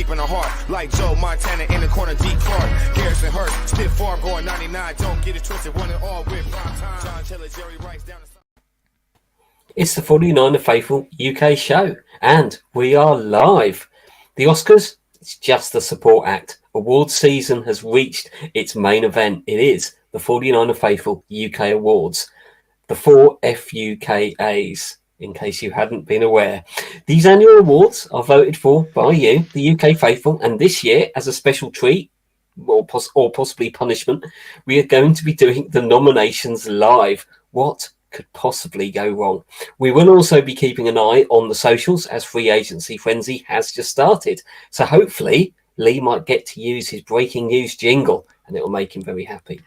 deep in the heart. Like Joe Montana in the corner, deep Clark. Garrison Hurt, stiff farm going 99. Don't get it twisted, one and all with prime time. John Taylor, Jerry Rice down the side. It's the 49er Faithful UK show, and we are live. The Oscars, it's just a support act. Awards season has reached its main event. It is the 49er Faithful UK Awards, the 4FUKAs, in case you hadn't been aware. These annual awards are voted for by you, the UK Faithful, and this year, as a special treat, or possibly punishment, we are going to be doing the nominations live. What could possibly go wrong? We will also be keeping an eye on the socials as free agency frenzy has just started. So hopefully Lee might get to use his breaking news jingle and it will make him very happy.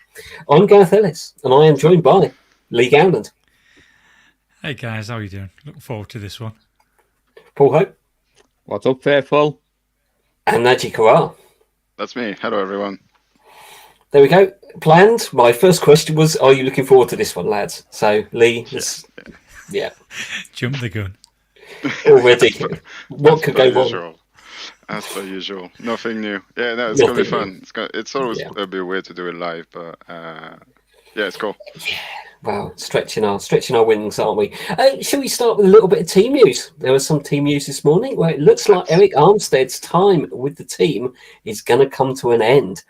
I'm Gareth Ellis and I am joined by Lee Gowland. Hey guys, how are you doing? Looking forward to this one. Paul Hope. What's up, Faithful? And Najee Karar. That's me. Hello, everyone. There we go. Planned. My first question was, are you looking forward to this one, lads? So, Lee, yeah. Jump the gun. Already. What could go wrong? As per usual. Nothing new. Yeah, no, it's going to be fun. It's always a bit weird to do it live, but yeah, it's cool. Yeah. Wow, stretching our wings, aren't we? Shall we start with a little bit of team news? There was some team news this morning where it looks like Eric Armstead's time with the team is going to come to an end.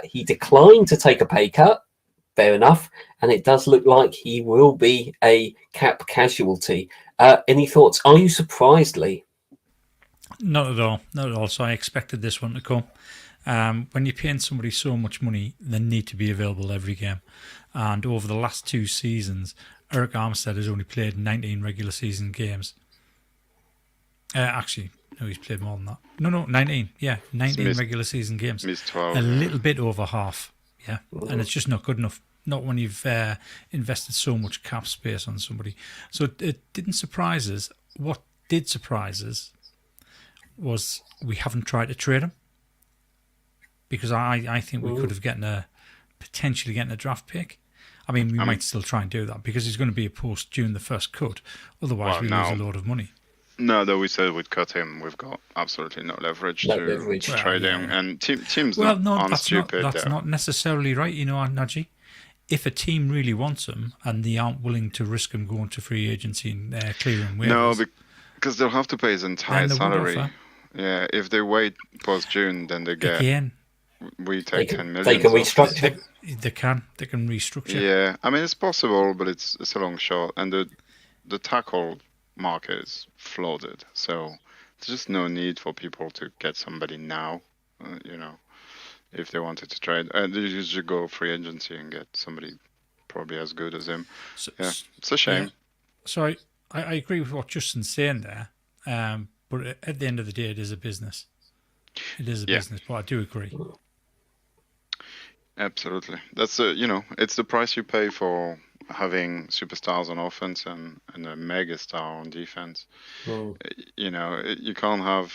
He declined to take a pay cut, fair enough, and it does look like he will be a cap casualty. Any thoughts? Are you surprised, Lee? Not at all. Not at all. So I expected this one to come. When you're paying somebody so much money, they need to be available every game. And over the last 2 seasons, Eric Armstead has only played 19 regular season games. Actually, no, he's played more than that. No, 19. Yeah, 19 regular season games. Missed 12. A little bit over half. Yeah, and it's just not good enough. Not when you've invested so much cap space on somebody. So it didn't surprise us. What did surprise us was we haven't tried to trade him. Because I think we could have potentially getting a draft pick. I mean, we might still try and do that because he's going to be a post June the 1st cut. Otherwise, we lose a load of money. No, though we said we'd cut him. We've got absolutely no leverage to trade him. And teams aren't stupid. That's not necessarily right, Najee. If a team really wants him and they aren't willing to risk him going to free agency and clearing waivers. No, because they'll have to pay his entire salary. Yeah, if they wait post June, then they get... Again, we take 10 million. They can restructure. They can restructure. Yeah, I mean it's possible, but it's a long shot, and the tackle market is flooded, so there's just no need for people to get somebody now. If they wanted to trade, they should go free agency and get somebody probably as good as him. So, yeah, it's a shame. Yeah. So I agree with what Justin's saying there, but at the end of the day, it is a business. It is a business, but I do agree. Absolutely. That's it's the price you pay for having superstars on offense and a mega star on defense. You can't have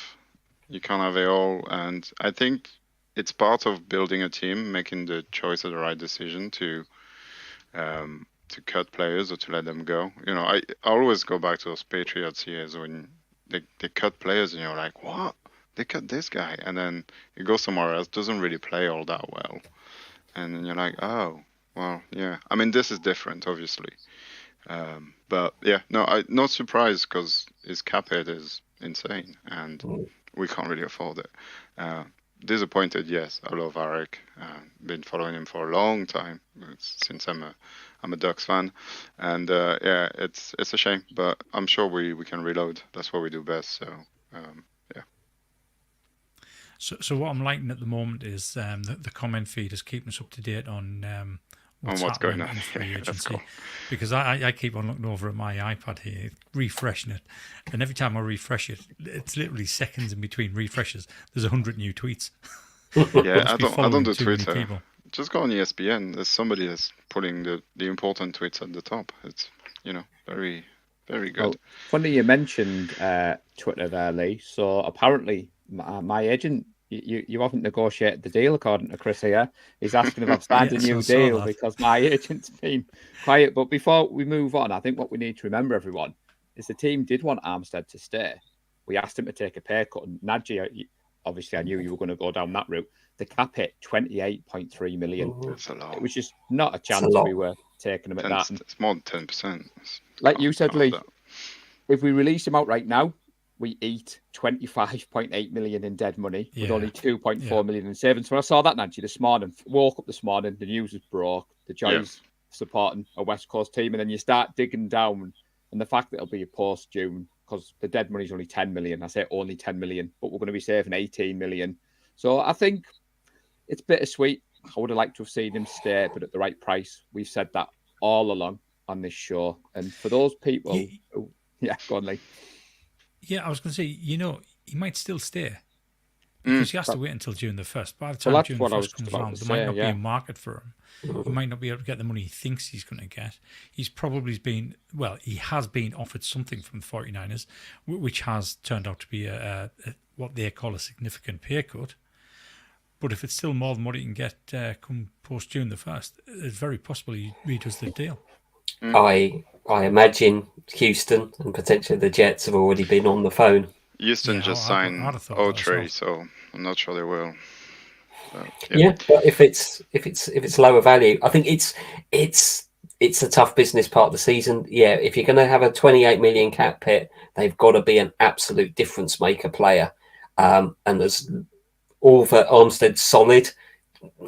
it all, and I think it's part of building a team, making the choice of the right decision to cut players or to let them go. I always go back to those Patriots years when they cut players and you're like, what? They cut this guy, and then he goes somewhere else, doesn't really play all that well. And then you're like, oh, well, yeah. I mean, this is different, obviously. But, yeah, no, I'm not surprised because his cap hit is insane, and we can't really afford it. Disappointed, yes. I love Eric. Been following him for a long time, since I'm a Ducks fan. And, yeah, it's a shame, but I'm sure we can reload. That's what we do best, so... So what I'm liking at the moment is the comment feed is keeping us up to date on what's going on in free agency. Cool. Because I keep on looking over at my iPad here, refreshing it, and every time I refresh it, it's literally seconds in between refreshes. There's 100 new tweets. Yeah, I don't do Twitter. Just go on ESPN. There's somebody that's putting the important tweets at the top. It's very, very good. Well, funny you mentioned Twitter there, Lee. So apparently my agent, you haven't negotiated the deal, according to Chris here. He's asking if I've signed a new deal because my agent's been quiet. But before we move on, I think what we need to remember, everyone, is the team did want Armstead to stay. We asked him to take a pay cut. And Najee, obviously I knew you were going to go down that route. The cap hit 28.3 million. That's a lot. It was just not a a chance lot. we were taking him at that. And It's more than 10%. like you said, Lee, if we release him out right now, we eat 25.8 million in dead money with only 2.4 million in savings. When I saw that, Nancy, this morning, woke up this morning, the news was broke. The joys supporting a West Coast team, and then you start digging down, and the fact that it'll be a post-June, because the dead money's only 10 million. I say only 10 million, but we're going to be saving 18 million. So I think it's bittersweet. I would have liked to have seen him stay, but at the right price. We've said that all along on this show. And for those people, go on, Lee. Yeah, I was going to say, he might still stay because he has to wait until June the 1st. By the time June the 1st comes around, there might not be a market for him. He might not be able to get the money he thinks he's going to get. He has been offered something from the 49ers, which has turned out to be what they call a significant pay cut. But if it's still more than what he can get come post-June the 1st, it's very possible he redoes the deal. I imagine Houston and potentially the Jets have already been on the phone. Houston just signed Autry, so I'm not sure they will. But if it's lower value, I think it's a tough business part of the season. Yeah, if you're going to have a 28 million cap hit, they've got to be an absolute difference maker player. And as all that Armstead's solid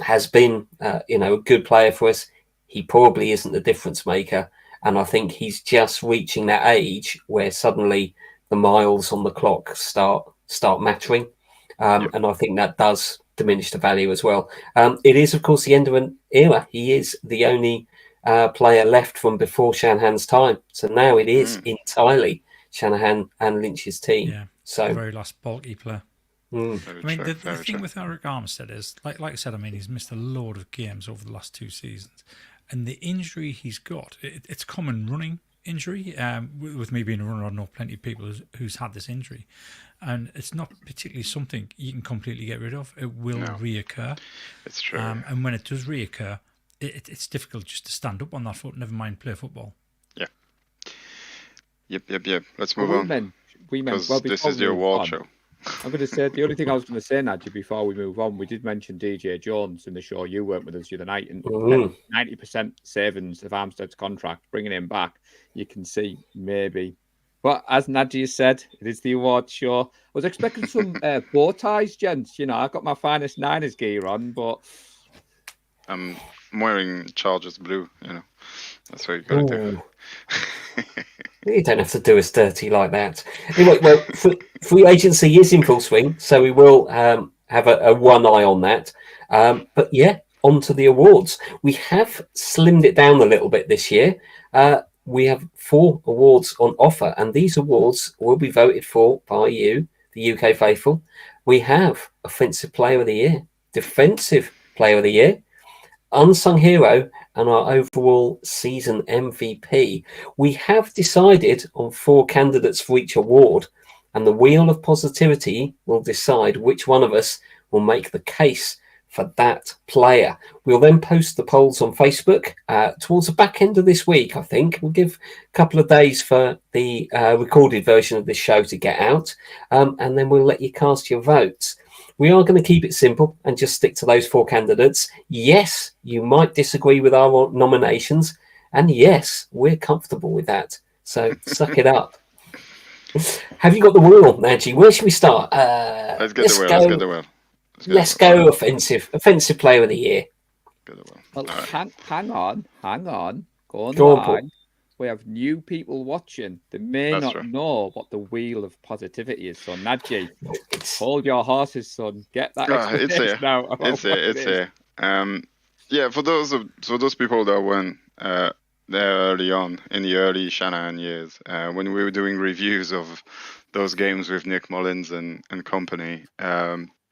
has been, a good player for us. He probably isn't the difference maker. And I think he's just reaching that age where suddenly the miles on the clock start mattering. And I think that does diminish the value as well. It is, of course, the end of an era. He is the only player left from before Shanahan's time. So now it is entirely Shanahan and Lynch's team. Yeah, so the very last bulky player. The thing with Eric Armstead is, like I said, he's missed a load of games over the last 2 seasons. And the injury he's got, it's common running injury. With me being a runner, I know plenty of people who's had this injury. And it's not particularly something you can completely get rid of. It will reoccur. It's true. And when it does reoccur, it's difficult just to stand up on that foot, never mind play football. Yeah. Yep. Let's move on. Because this is the award show. I'm going to say, the only thing I was going to say, Nadji, before we move on, we did mention DJ Jones in the show. You weren't with us the other night. And 90% savings of Armstead's contract, bringing him back, you can see maybe. But as Nadji said, it is the award show. I was expecting some bow ties, gents. I got my finest Niners gear on, but... I'm wearing Chargers blue, That's what you got to do. You don't have to do us dirty like that. Anyway, well, free agency is in full swing, so we will have a one eye on that. But yeah, on to the awards. We have slimmed it down a little bit this year. We have 4 awards on offer, and these awards will be voted for by you, the UK faithful. We have Offensive Player of the Year, Defensive Player of the Year, Unsung Hero, and our overall season MVP. We have decided on 4 candidates for each award, and the Wheel of Positivity will decide which one of us will make the case for that player. We'll then post the polls on Facebook towards the back end of this week, I think. We'll give a couple of days for the recorded version of this show to get out, and then we'll let you cast your votes. We are going to keep it simple and just stick to those 4 candidates. Yes, you might disagree with our nominations. And yes, we're comfortable with that. So suck it up. Have you got the wheel, Nadji? Where should we start? Let's get the wheel. Let's go offensive. Offensive Player of the Year. Well, hang on. Go on, Paul. We have new people watching. They may not know what the Wheel of Positivity is. So, Nadji, hold your horses, son. Get that explanation now. It's here. For those people that went there early on in the early Shanahan years, when we were doing reviews of those games with Nick Mullins and company,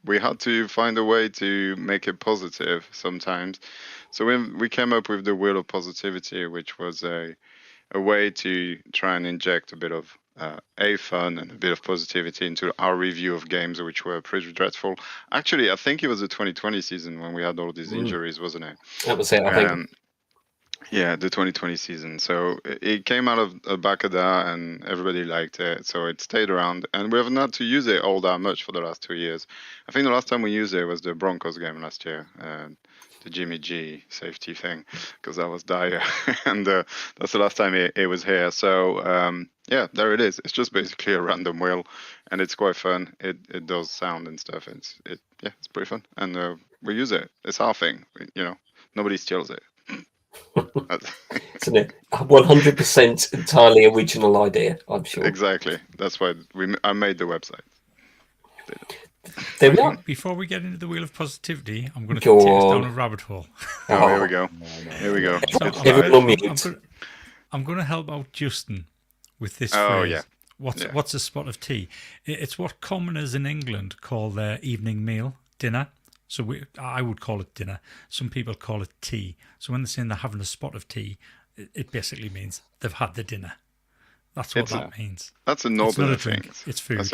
we had to find a way to make it positive sometimes. So we came up with the Wheel of Positivity, which was a way to try and inject a bit of fun and a bit of positivity into our review of games, which were pretty dreadful. Actually, I think it was the 2020 season when we had all these injuries, wasn't it? That was it, I think. Yeah, the 2020 season. So it came out of the back of that, and everybody liked it. So it stayed around, and we haven't had to use it all that much for the last 2 years. I think the last time we used it was the Broncos game last year, the Jimmy G safety thing, because that was dire, and that's the last time it was here. So yeah, there it is. It's just basically a random wheel, and it's quite fun. It does sound and stuff. Yeah, it's pretty fun, and we use it. It's our thing. Nobody steals it. Isn't it? 100% entirely original idea, I'm sure. Exactly. That's why I made the website. There we are. Before we get into the wheel of positivity, I'm going to Go take us on. down a rabbit hole. Oh, here we go. Here we go. So Everyone on mute. I'm going to help out Justin with this Oh, phrase. yeah. What's a spot of tea? It's what commoners in England call their evening meal, dinner. So I would call it dinner. Some people call it tea. So when they're saying they're having a spot of tea, it basically means they've had the dinner. That's what that means. That's a northern it's not a thing. Drink, it's food. That's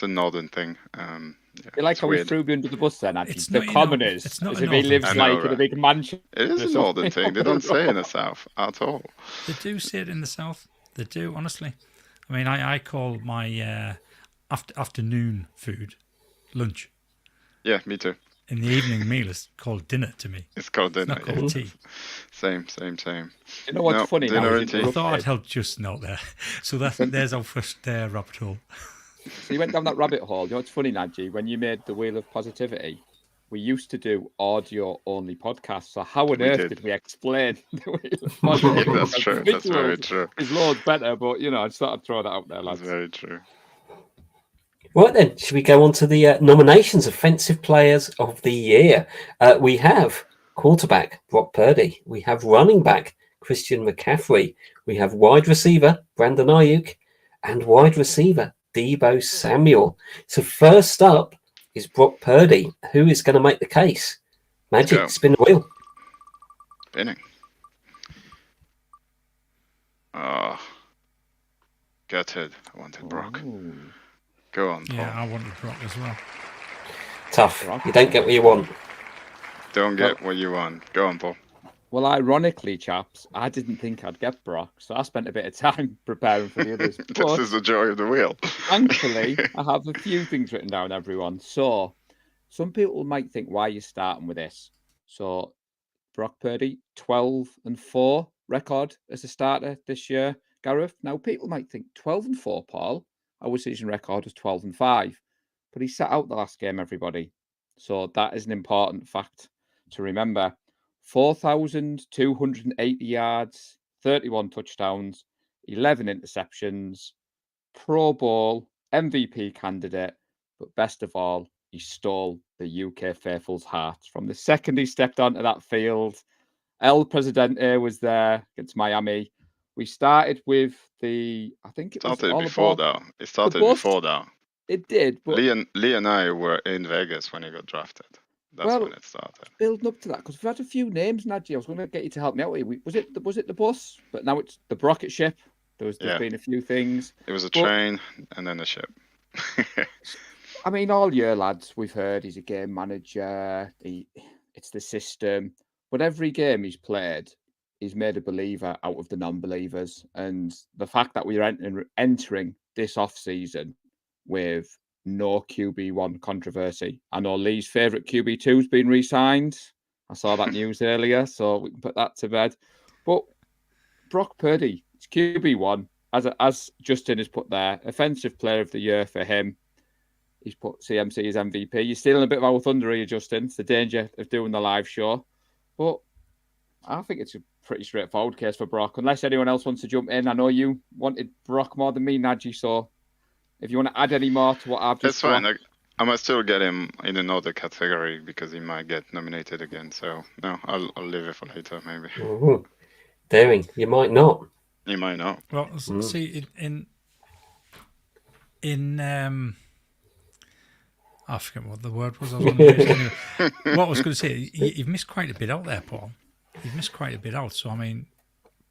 a northern thing. Yeah, You like how we weird. threw you under the bus then, actually. It's The not, commoners. it's not as a if he northern lives thing. like I know, in a big mansion. It is a northern thing. They don't say in the south at all. They do say it in the south. They do, honestly. I mean, I call my afternoon food lunch. Yeah, me too. In the evening meal is called dinner to me. It's called dinner. It's not called tea. Same. You know what's funny? Dinner Now, and tea. I thought I'd help Justin out there. So there's our first rabbit hole. So you went down that rabbit hole. You know what's funny, Nadji? When you made the Wheel of Positivity, we used to do audio-only podcasts. So how on earth did we explain the Wheel of Positivity? Yeah, that's true. That's very true. It's loads better, but I just thought I'd throw that out there, lads. That's very true. Right then, should we go on to the nominations, Offensive Players of the Year? We have quarterback, Brock Purdy. We have running back, Christian McCaffrey. We have wide receiver, Brandon Ayuk. And wide receiver, Deebo Samuel. So first up is Brock Purdy. Who is going to make the case? Magic, spin the wheel. Spinning. Gutted. I wanted Brock. Ooh. Go on, Paul. Yeah, I wanted Brock as well. Tough. You don't get what you want. Don't get what you want. Go on, Paul. Well, ironically, chaps, I didn't think I'd get Brock, so I spent a bit of time preparing for the others. This is the joy of the wheel. Thankfully, I have a few things written down, everyone. So, some people might think, why are you starting with this? So, Brock Purdy, 12-4 record as a starter this year. Gareth, now people might think 12-4, Paul. Our season record was 12-5, but he sat out the last game, everybody. So that is an important fact to remember. 4,280 yards, 31 touchdowns, 11 interceptions, Pro Bowl, MVP candidate, but best of all, he stole the UK faithful's hearts. From the second he stepped onto that field, El Presidente was there against Miami. We started with I think it started was before that. It started before that. It did, but Lee and I were in Vegas when he got drafted. That's when it started. Building up to that, because we've had a few names, Nadji. I was going to get you to help me out. Was it the bus? But now it's the rocket ship. There's been a few things. It was a train and then a ship. I mean, all year, lads, we've heard he's a game manager. It's the system. But every game he's played, he's made a believer out of the non-believers. And the fact that we're entering this off-season with no QB1 controversy. I know Lee's favourite QB2's been re-signed. I saw that news earlier, so we can put that to bed. But Brock Purdy, it's QB1, as Justin has put there, offensive player of the year for him. He's put CMC as MVP. You're stealing a bit of our thunder here, Justin. It's the danger of doing the live show. But I think it's a pretty straightforward case for Brock, unless anyone else wants to jump in. I know you wanted Brock more than me, Nadji, so if you want to add any more to what I've just That's fine. I might still get him in another category because he might get nominated again. So, no, I'll leave it for later, maybe. Ooh. Daring. You might not. You might not. Well, see, I forget what the word was. I was going to use anyway. What I was going to say, you've missed quite a bit out there, Paul. You've missed quite a bit out. So, I mean,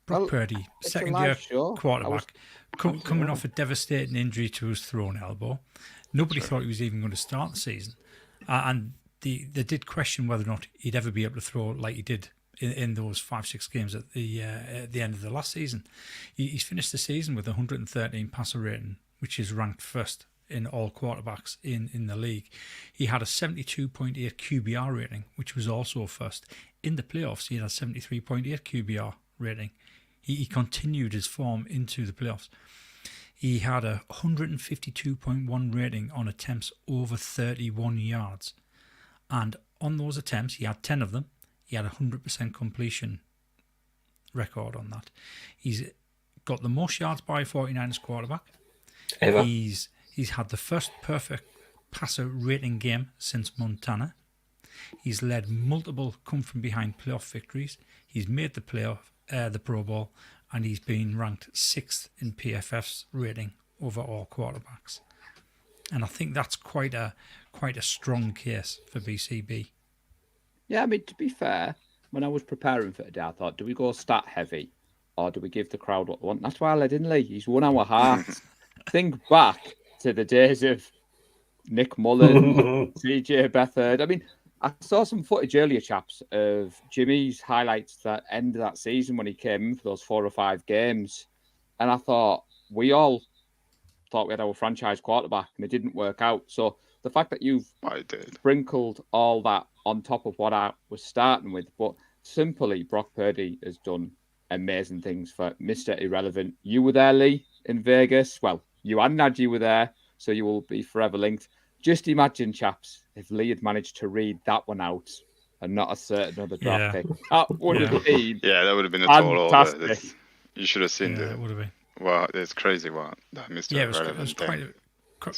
Brock Purdy, second-year quarterback, coming off a devastating injury to his thrown elbow. Nobody thought he was even going to start the season. And they did question whether or not he'd ever be able to throw like he did in those 5-6 games at the end of the last season. He's finished the season with 113 passer rating, which is ranked first in all quarterbacks in the league. He had a 72.8 QBR rating, which was also first. In the playoffs, he had a 73.8 QBR rating. He continued his form into the playoffs. He had a 152.1 rating on attempts over 31 yards. And on those attempts, he had 10 of them. He had a 100% completion record on that. He's got the most yards by a 49ers quarterback. Ever. He's had the first perfect passer rating game since Montana. He's led multiple come-from-behind playoff victories. He's made the Pro Bowl, and he's been ranked 6th in PFF's rating over all quarterbacks. And I think that's quite a strong case for BCB. Yeah, I mean, to be fair, when I was preparing for today, I thought, do we go stat heavy or do we give the crowd what they want? That's why I led in Lee. He's won our hearts. Think back to the days of Nick Mullen, CJ Beathard. I mean, I saw some footage earlier, chaps, of Jimmy's highlights that end of that season when he came in for those 4 or 5 games. And I thought, we all thought we had our franchise quarterback and it didn't work out. So the fact that you've sprinkled all that on top of what I was starting with, but simply Brock Purdy has done amazing things for Mr. Irrelevant. You were there, Lee, in Vegas. Well, you and Najee were there, so you will be forever linked. Just imagine, chaps, if Lee had managed to read that one out and not a certain other draft pick. That would have been that would have been a tall order. You should have seen it. Would have been. Wow, it's crazy what that Mr. Irrelevant it was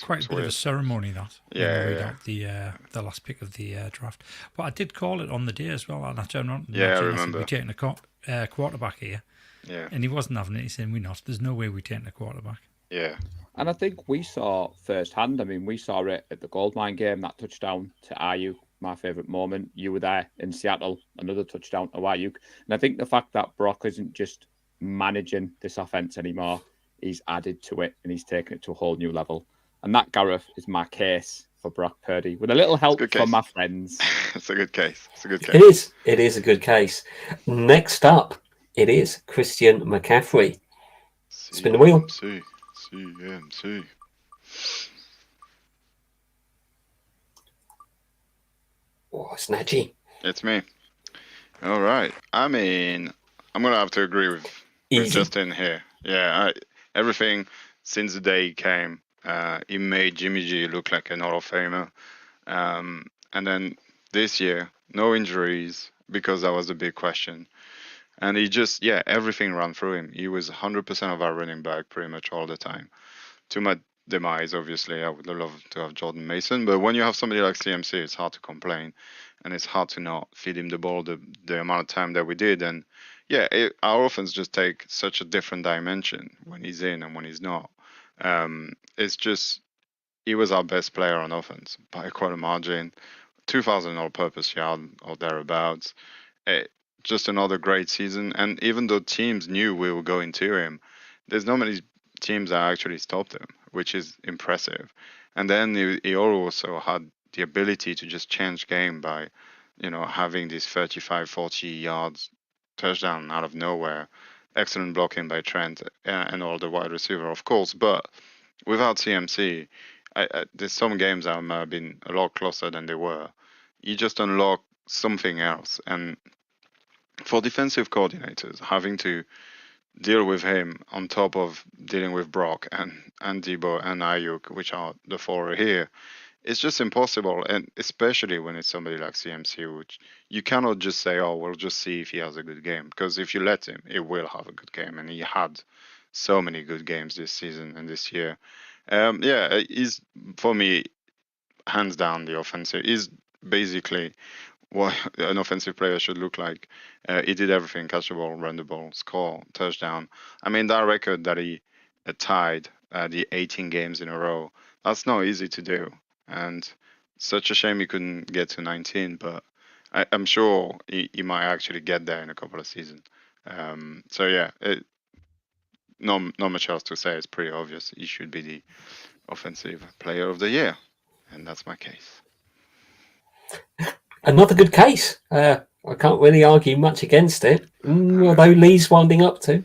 quite a bit of a ceremony, that. Read out the last pick of the draft. But I did call it on the day as well. And I remember. We're taking a quarterback here. Yeah. And he wasn't having it. He said, we're not. There's no way we're taking a quarterback. Yeah. And I think we saw firsthand. I mean, we saw it at the Goldmine game, that touchdown to Ayuk, my favourite moment. You were there in Seattle, another touchdown to Ayuk. And I think the fact that Brock isn't just managing this offense anymore, he's added to it and he's taken it to a whole new level. And that, Gareth, is my case for Brock Purdy, with a little help from my friends. It's a good case. It's a good case. It is a good case. Next up, it is Christian McCaffrey. Spin the wheel. CMC. Oh, it's Najee. It's me. All right. I mean, I'm going to have to agree with Justin here. Yeah, everything since the day he came, he made Jimmy G look like an Hall of Famer. And then this year, no injuries, because that was the big question. And he just, everything ran through him. He was 100% of our running back pretty much all the time. To my demise, obviously, I would love to have Jordan Mason. But when you have somebody like CMC, it's hard to complain. And it's hard to not feed him the ball the amount of time that we did. And our offense just take such a different dimension when he's in and when he's not. It's just, he was our best player on offense by quite a margin. 2,000 all-purpose yard or thereabouts. Just another great season. And even though teams knew we were going to him, there's not many teams that actually stopped him, which is impressive. And then he also had the ability to just change game by, having this 35, 40 yards touchdown out of nowhere. Excellent blocking by Trent and all the wide receiver, of course. But without CMC, there's some games that might have been a lot closer than they were. You just unlock something else. And for defensive coordinators, having to deal with him on top of dealing with Brock and Debo and Ayuk, which are the 4 here, it's just impossible. And especially when it's somebody like CMC, which you cannot just say, oh, we'll just see if he has a good game. Because if you let him, he will have a good game. And he had so many good games this season and this year. He's, for me, hands down the offensive. He's basically what an offensive player should look like. He did everything: catch the ball, run the ball, score, touchdown. I mean, that record that he tied, the 18 games in a row, that's not easy to do. And such a shame he couldn't get to 19, but I'm sure he might actually get there in a couple of seasons. Not much else to say. It's pretty obvious. He should be the offensive player of the year. And that's my case. Another good case. I can't really argue much against it. Although Lee's winding up to.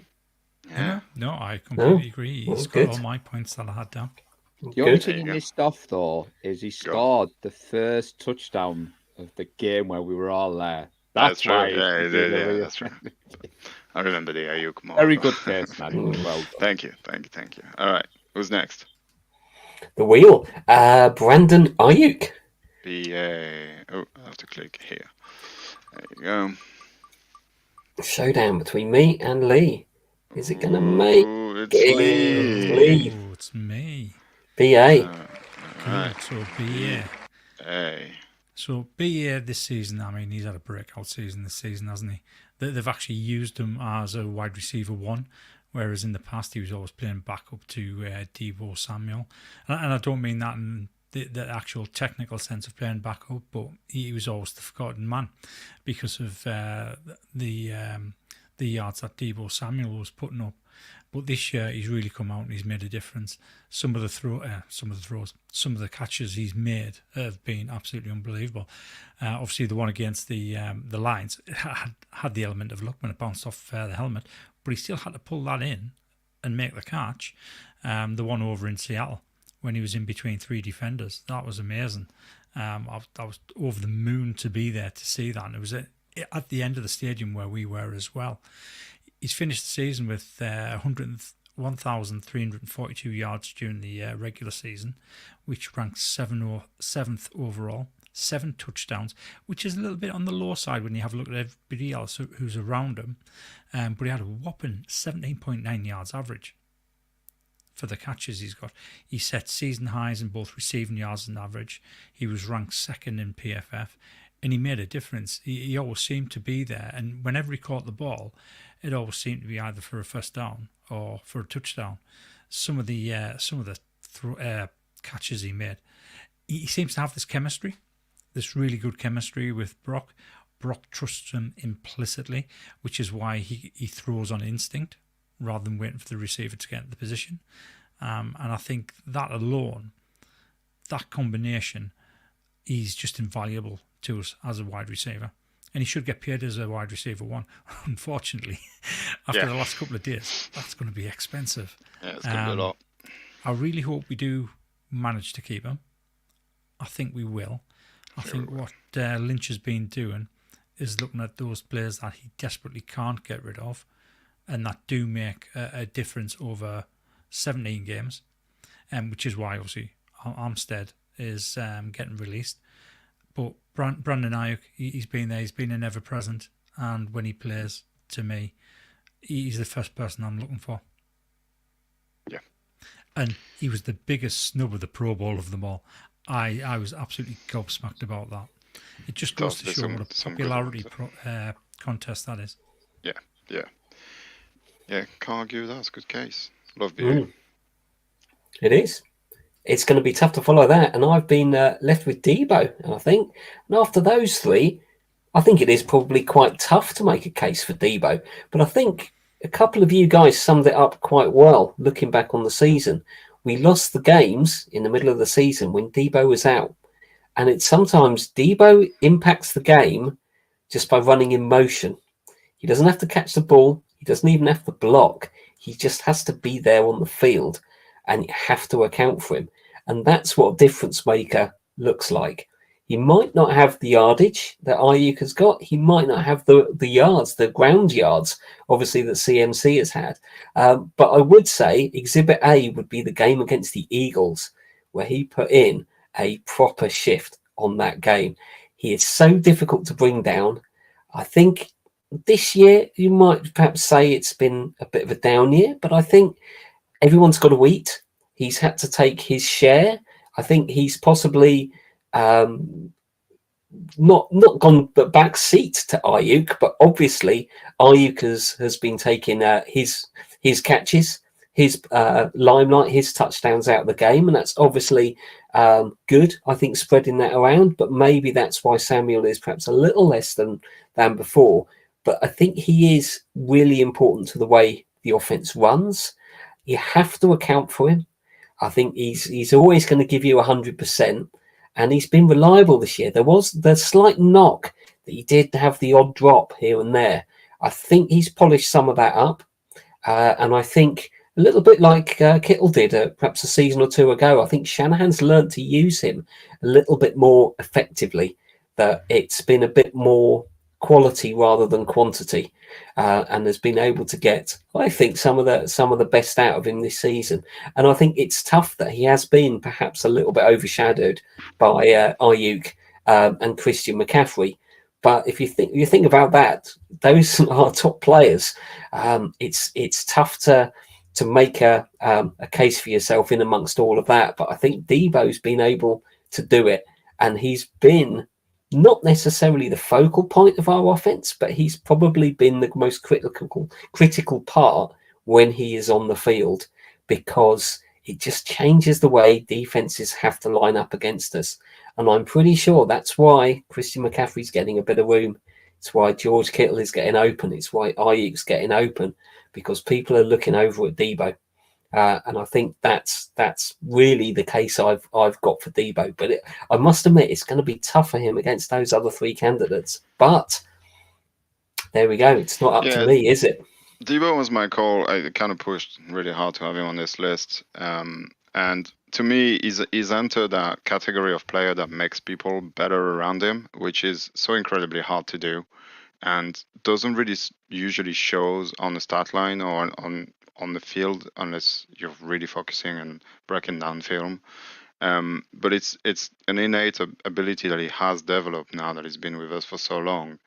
Yeah. No, I completely agree. He's that's got good. all my points that I had down. The only Good. thing he There you go. missed off, though, is he Go. scored the first touchdown of the game where we were all there. That's true. why Yeah, he he did did. the Yeah, real- that's true. I remember the Ayuk moment. Very good case, man. Well done. Thank you. All right, who's next? The wheel. Brandon Ayuk. Oh, I have to click here. There you go. Showdown between me and Lee. Is it going to make Ooh, it's it? Lee. Oh, it's me. BA? Right. So BA. Hey. So BA this season, I mean, he's had a breakout season this season, hasn't he? They've actually used him as a wide receiver 1, whereas in the past he was always playing backup to Deebo Samuel. And I don't mean that in the actual technical sense of playing backup, but he was always the forgotten man because of the yards that Deebo Samuel was putting up. But this year he's really come out and he's made a difference. Some of the catches he's made have been absolutely unbelievable. Obviously, the one against the Lions had the element of luck when it bounced off the helmet, but he still had to pull that in and make the catch. The one over in Seattle when he was in between 3 defenders, that was amazing. I was over the moon to be there to see that. And it was at the end of the stadium where we were as well. He's finished the season with 1,342 yards during the regular season, which ranks 7th overall, 7 touchdowns, which is a little bit on the low side when you have a look at everybody else who's around him. But he had a whopping 17.9 yards average for the catches he's got. He set season highs in both receiving yards and average. He was ranked 2nd in PFF, and he made a difference. He always seemed to be there, and whenever he caught the ball, it always seemed to be either for a first down or for a touchdown. Some of the catches he made, he seems to have this chemistry, this really good chemistry with Brock. Brock trusts him implicitly, which is why he throws on instinct rather than waiting for the receiver to get into the position. And I think that alone, that combination, is just invaluable to us as a wide receiver. And he should get paid as a wide receiver 1. Unfortunately, after the last couple of days, that's going to be expensive. Yeah, it's going to be a lot. I really hope we do manage to keep him. I think we will. I think what Lynch has been doing is looking at those players that he desperately can't get rid of and that do make a difference over 17 games, which is why, obviously, Armstead is getting released. But Brandon Ayuk, he's been there. He's been an ever-present. And when he plays, to me, he's the first person I'm looking for. Yeah. And he was the biggest snub of the Pro Bowl of them all. I was absolutely gobsmacked about that. It just goes to show what a popularity contest that is. Yeah, can't argue that's a good case. Love you. It is. It's going to be tough to follow that. And I've been left with Deebo, I think. And after those 3, I think it is probably quite tough to make a case for Deebo. But I think a couple of you guys summed it up quite well, looking back on the season. We lost the games in the middle of the season when Deebo was out. And it's sometimes Deebo impacts the game just by running in motion. He doesn't have to catch the ball. He doesn't even have to block. He just has to be there on the field, and you have to account for him. And that's what a difference maker looks like. He might not have the yardage that Ayuk has got. He might not have the yards, the ground yards, obviously, that CMC has had. But I would say Exhibit A would be the game against the Eagles, where he put in a proper shift on that game. He is so difficult to bring down. I think this year, you might perhaps say it's been a bit of a down year, but I think everyone's got to eat. He's had to take his share. I think he's possibly not gone the back seat to Ayuk, but obviously Ayuk has been taking his catches, his limelight, his touchdowns out of the game, and that's obviously good. I think spreading that around, but maybe that's why Samuel is perhaps a little less than before. But I think he is really important to the way the offense runs. You have to account for him. I think he's always going to give you 100%, and he's been reliable this year. There was the slight knock He did have the odd drop here and there. I think he's polished some of that up. And I think a little bit like Kittle did perhaps a season or two ago, I think Shanahan's learnt to use him a little bit more effectively, that it's been a bit more quality rather than quantity, and has been able to get, I think, some of the best out of him this season. And I think it's tough that he has been perhaps a little bit overshadowed by Ayuk and Christian McCaffrey. But if you think about that, those are top players. It's tough to make a case for yourself in amongst all of that. But I think Debo's been able to do it, and he's been not necessarily the focal point of our offense, but he's probably been the most critical part when he is on the field, because it just changes the way defenses have to line up against us. And I'm pretty sure that's why Christian McCaffrey's getting a bit of room. It's why George Kittle is getting open. It's why Ayuk's getting open, because people are looking over at Debo. And I think that's really the case I've got for Debo. But I must admit, it's going to be tough for him against those other three candidates. But there we go. It's not up to me, is it? Debo was my call. I kind of pushed really hard to have him on this list. And to me, he's entered that category of player that makes people better around him, which is so incredibly hard to do, and doesn't really usually shows on the stat line or on the field unless you're really focusing and breaking down film. But it's an innate ability that he has developed now that he's been with us for so long,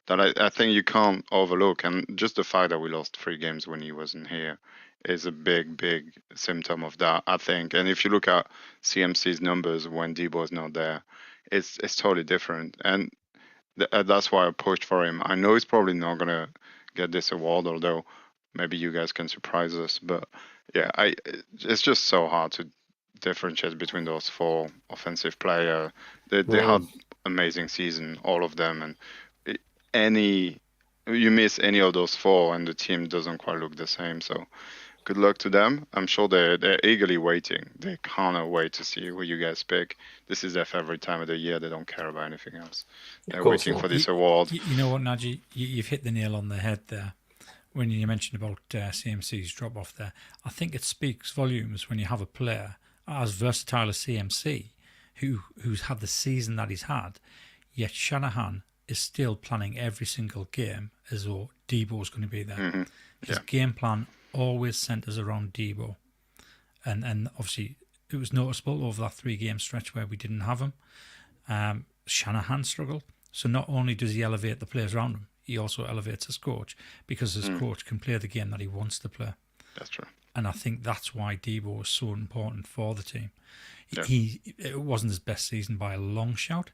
that I think you can't overlook. And just the fact that we lost 3 games when he wasn't here is a big symptom of that, I think. And if you look at CMC's numbers when Debo is not there, it's totally different. And that's why I pushed for him. I know he's probably not going to get this award, although maybe you guys can surprise us. But yeah, it's just so hard to differentiate between those 4 offensive players. They had amazing season, all of them. And you miss any of those 4 and the team doesn't quite look the same. So good luck to them. I'm sure they're eagerly waiting. They can't wait to see who you guys pick. This is their favorite time of the year. They don't care about anything else. They're waiting for this award. You know what, Najee? You've hit the nail on the head there when you mentioned about CMC's drop off there. I think it speaks volumes when you have a player as versatile as CMC who's had the season that he's had, yet Shanahan is still planning every single game as though Debo's going to be there. Mm-hmm. His game plan always centres around Debo. And obviously it was noticeable over that 3-game stretch where we didn't have him. Shanahan struggled. So not only does he elevate the players around him, he also elevates his coach, because his coach can play the game that he wants to play. That's true. And I think that's why Debo is so important for the team. Yeah. It wasn't his best season by a long shot,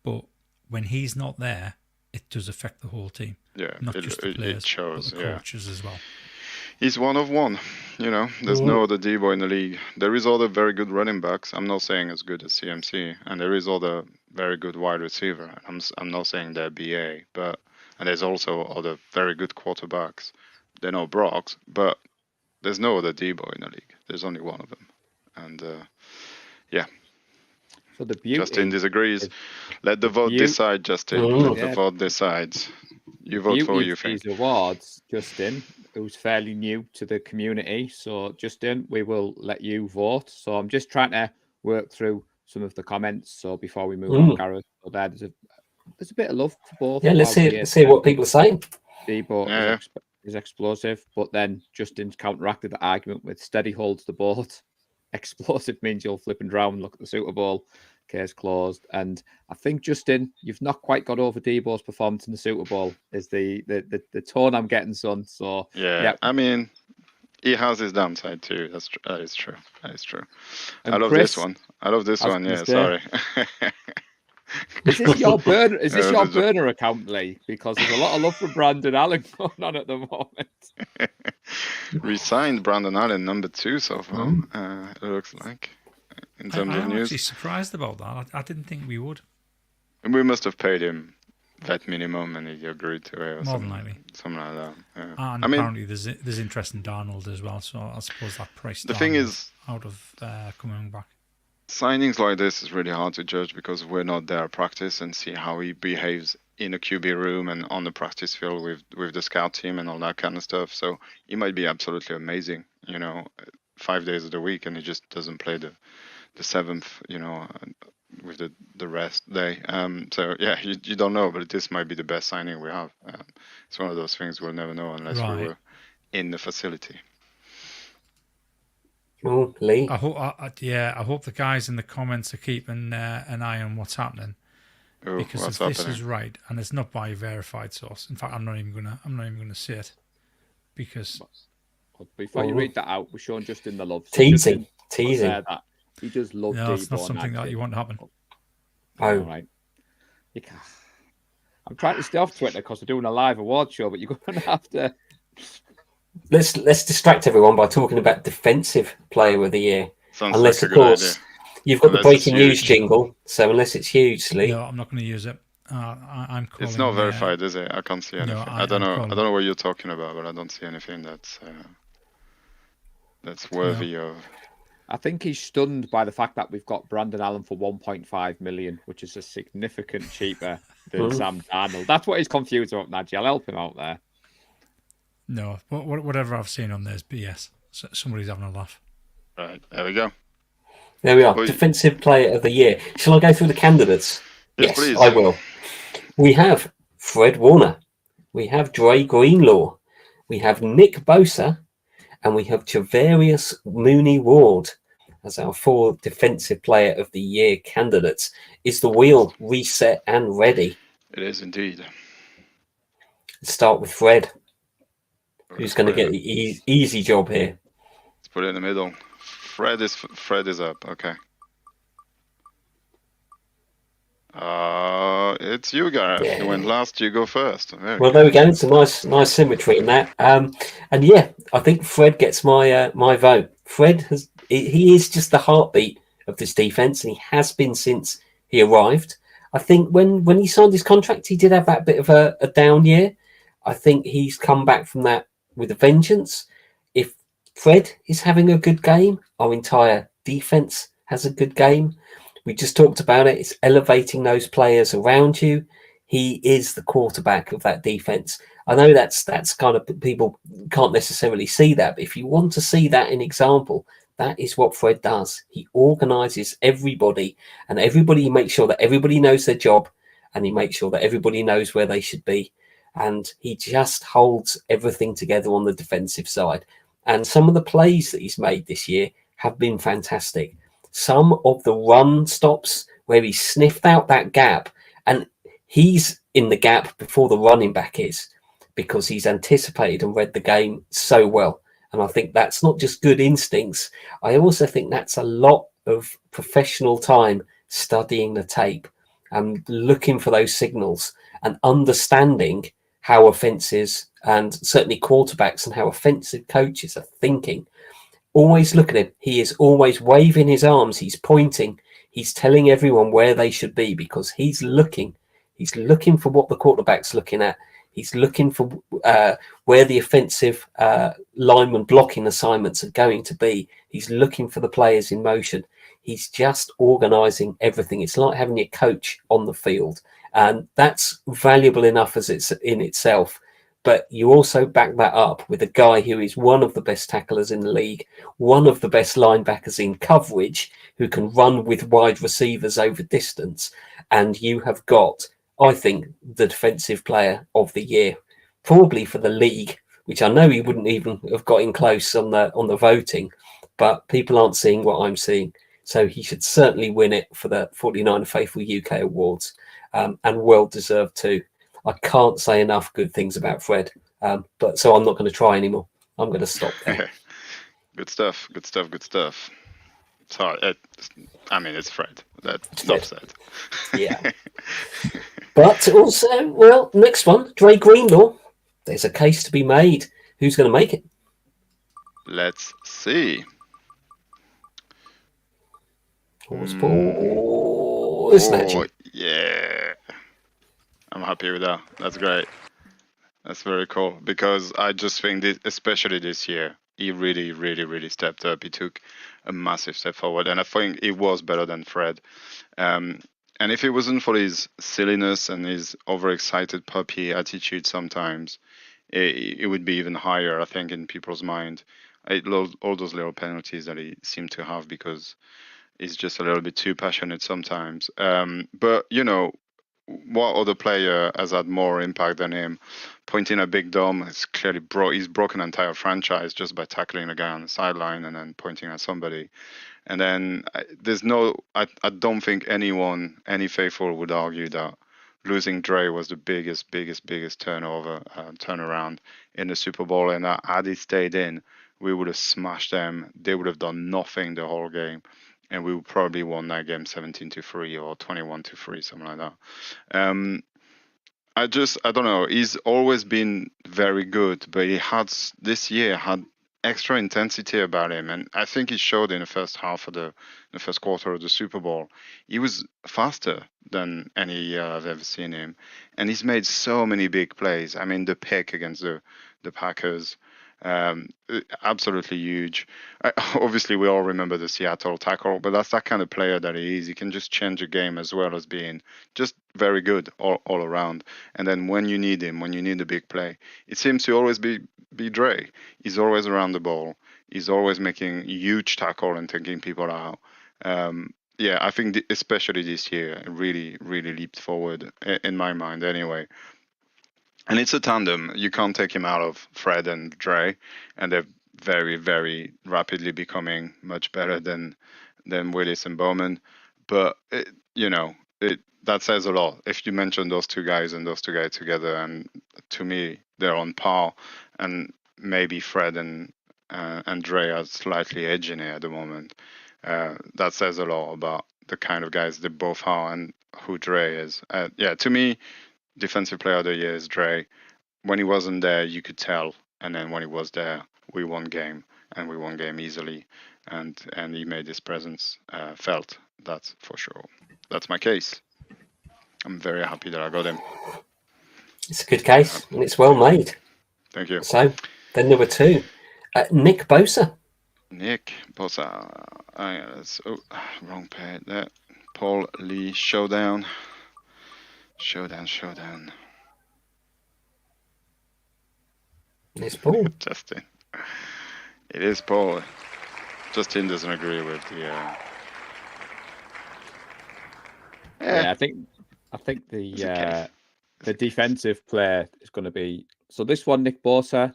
but when he's not there, it does affect the whole team. Yeah, not just the players, it shows, but the coaches as well. He's one of one. There's no other Debo in the league. There is other very good running backs. I'm not saying as good as CMC, and there is other very good wide receiver. I'm not saying they're BA, and there's also other very good quarterbacks. They're not Brocks, but there's no other Debo in the league. There's only one of them, and yeah. So the beauty, Justin disagrees. Let the vote decide, Justin. Let the vote decide. You vote for who you think. These awards, Justin, who's fairly new to the community. So, Justin, we will let you vote. So, I'm just trying to work through some of the comments. So, before we move on, Gareth, so there's a bit of love for both. Yeah, let's see what people are saying. Debo is explosive, but then Justin's counteracted the argument with steady holds the boat. Explosive means you'll flip and drown. Look at the Super Bowl. Case closed. And I think, Justin, you've not quite got over Debo's performance in the Super Bowl. Is the tone I'm getting, son. So yeah. I mean, he has his downside too. That is true. And I love Chris, this one. Yeah, sorry. Is this your burner? Is this your burner account, Lee? Because there's a lot of love for Brandon Allen going on at the moment. Resigned Brandon Allen, number 2 so far. It looks like, in terms of news. I'm actually surprised about that. I didn't think we would. We must have paid him that minimum, and he agreed to it. Or More than likely, something like that. Yeah. And apparently, there's interest in Darnold as well. So I suppose that price. The thing is, out of coming back. Signings like this is really hard to judge because we're not there at practice and see how he behaves in a QB room and on the practice field with the scout team and all that kind of stuff. So he might be absolutely amazing, 5 days of the week, and he just doesn't play the seventh, with the rest day. So yeah, you don't know, but this might be the best signing we have. It's one of those things we'll never know unless we were in the facility. Oh, Lee. I hope the guys in the comments are keeping an eye on what's happening. Ooh, Because what's if this happening? is right, and it's not by a verified source, in fact, I'm not even gonna say it, because Before you read that out, we're showing Justin the love. So Teasing. Justin put Teasing. there that he does love no, it's not Debo something that Naji. you want to happen. Oh, All right. You can't. I'm trying to stay off Twitter because we're doing a live award show, but you're going to have to. let's distract everyone by talking about defensive player of the year. Sounds Unless, like a of good course, idea. you've got Unless the it's breaking news huge. jingle. So unless it's huge, Lee. No, I'm not going to use it. I'm calling. It's not verified, is it? I can't see anything. No, I don't know. calling. I don't know what you're talking about, but I don't see anything that's worthy of. I think he's stunned by the fact that we've got Brandon Allen for 1.5 million, which is a significant cheaper than Sam Darnold. That's what he's confused about, Najee. I'll help him out there. No, whatever I've seen on there is BS. So somebody's having a laugh. Right, there we go. There we are. Oi. Defensive player of the year. Shall I go through the candidates? Yes, please. I will. We have Fred Warner. We have Dre Greenlaw. We have Nick Bosa. And we have Javarius Mooney Ward as our 4 defensive player of the year candidates. Is the wheel reset and ready? It is indeed. Let's start with Fred. Who's going to get the easy job here? Let's put it in the middle. Fred is up. Okay. It's you, Gareth. Yeah. You went last. You go first. Well, there we go. It's a nice symmetry in that. And yeah, I think Fred gets my my vote. Fred he is just the heartbeat of this defense, and he has been since he arrived. I think when he signed his contract, he did have that bit of a down year. I think he's come back from that with a vengeance. If Fred is having a good game, our entire defense has a good game. We just talked about it. It's elevating those players around you. He is the quarterback of that defense. I know that's kind of, people can't necessarily see that, but if you want to see that in example, that is what Fred does. He organizes everybody, and everybody makes sure that everybody knows their job, and he makes sure that everybody knows where they should be. And he just holds everything together on the defensive side. And some of the plays that he's made this year have been fantastic. Some of the run stops where he sniffed out that gap, and he's in the gap before the running back is, because he's anticipated and read the game so well. And I think that's not just good instincts. I also think that's a lot of professional time studying the tape and looking for those signals and understanding how offenses, and certainly quarterbacks, and how offensive coaches are thinking. Always look at him. He is always waving his arms. He's pointing. He's telling everyone where they should be, because he's looking. He's looking for what the quarterback's looking at. He's looking for where the offensive lineman blocking assignments are going to be. He's looking for the players in motion. He's just organizing everything. It's like having your coach on the field. And that's valuable enough as it's in itself. But you also back that up with a guy who is one of the best tacklers in the league, one of the best linebackers in coverage, who can run with wide receivers over distance. And you have got, I think, the defensive player of the year, probably for the league, which I know he wouldn't even have got in close on the voting, but people aren't seeing what I'm seeing. So he should certainly win it for the 49 Faithful UK Awards, and well deserved too. I can't say enough good things about Fred, but so I'm not going to try anymore. I'm going to stop there. Good stuff. Good stuff. Good stuff. Sorry, it's Fred. That stuff said. Yeah. But also, well, next one, Dre Greenlaw. There's a case to be made. Who's going to make it? Let's see. Yeah. I'm happy with that. That's great. That's very cool, because I just think especially this year, he really, really, really stepped up. He took a massive step forward, and I think it was better than Fred. And if it wasn't for his silliness and his overexcited puppy attitude sometimes, it would be even higher, I think, in people's mind. All those little penalties that he seemed to have because he's just a little bit too passionate sometimes. But, what other player has had more impact than him? Pointing at Big Dom, it's clearly he's broken an entire franchise just by tackling a guy on the sideline and then pointing at somebody. And then I don't think any faithful would argue that losing Dre was the biggest turnaround in the Super Bowl. And that had he stayed in, we would have smashed them. They would have done nothing the whole game. And we would probably won that game 17-3 or 21-3, something like that. I don't know. He's always been very good, but this year had extra intensity about him, and I think it showed in the first half of the first quarter of the Super Bowl. He was faster than any year I've ever seen him, and he's made so many big plays. I mean, the pick against the Packers. Absolutely huge. Obviously, we all remember the Seattle tackle, but that's that kind of player that he is. He can just change a game as well as being just very good all around. And then when you need him, when you need a big play, it seems to always be Dre. He's always around the ball. He's always making huge tackle and taking people out. Yeah, I think especially this year, it really, really leaped forward in my mind anyway. And it's a tandem. You can't take him out of Fred and Dre, and they're very, very rapidly becoming much better than Willis and Bowman. But that says a lot. If you mention those two guys and those two guys together, and to me they're on par, and maybe Fred and Dre are slightly edging it at the moment. That says a lot about the kind of guys they both are and who Dre is. Yeah, to me, Defensive Player of the Year is Dre. When he wasn't there, you could tell, and then when he was there, we won game, and we won game easily, and he made his presence felt. That's for sure. That's my case. I'm very happy that I got him. It's a good case, and it's well made. Thank you. So, then number 2, Nick Bosa. Nick Bosa. Wrong pair there. Paul Lee Showdown. Showdown. It's Paul. Justin. It is Paul. Justin doesn't agree with the. Yeah, I think the defensive player is going to be. So this one, Nick Bosa,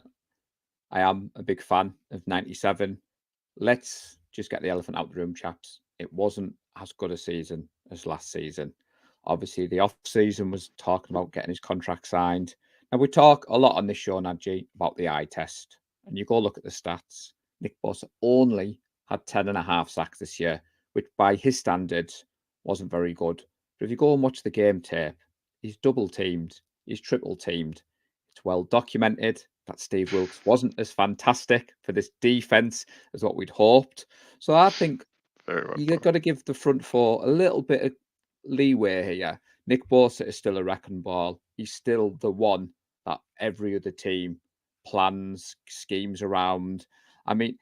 I am a big fan of 97. Let's just get the elephant out of the room, chaps. It wasn't as good a season as last season. Obviously, the off-season was talking about getting his contract signed. And we talk a lot on this show, Nadji, about the eye test. And you go look at the stats. Nick Bosa only had 10.5 sacks this year, which by his standards wasn't very good. But if you go and watch the game tape, he's double-teamed, he's triple-teamed. It's well documented that Steve Wilkes wasn't as fantastic for this defense as what we'd hoped. So I think you've got to give the front four a little bit of leeway here. Nick Bosa is still a wrecking ball. He's still the one that every other team plans, schemes around. I mean,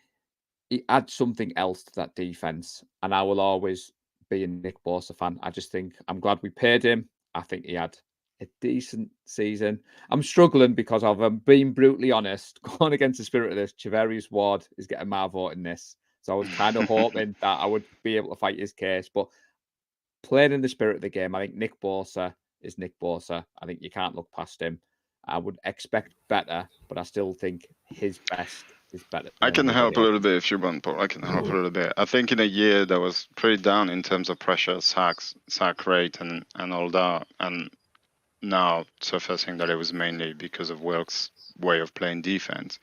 he adds something else to that defense, and I will always be a Nick Bosa fan. I just think I'm glad we paid him. I think he had a decent season. I'm struggling because of being brutally honest, going against the spirit of this. Javarius Ward is getting my vote in this. So I was kind of hoping that I would be able to fight his case. But playing in the spirit of the game, I think Nick Bosa is Nick Bosa. I think you can't look past him. I would expect better, but I still think his best is better. I can help a little bit if you want, Paul. I can help a little bit. I think in a year that was pretty down in terms of pressure, sacks, sack rate, and all that, and now surfacing that it was mainly because of Wilkes' way of playing defense.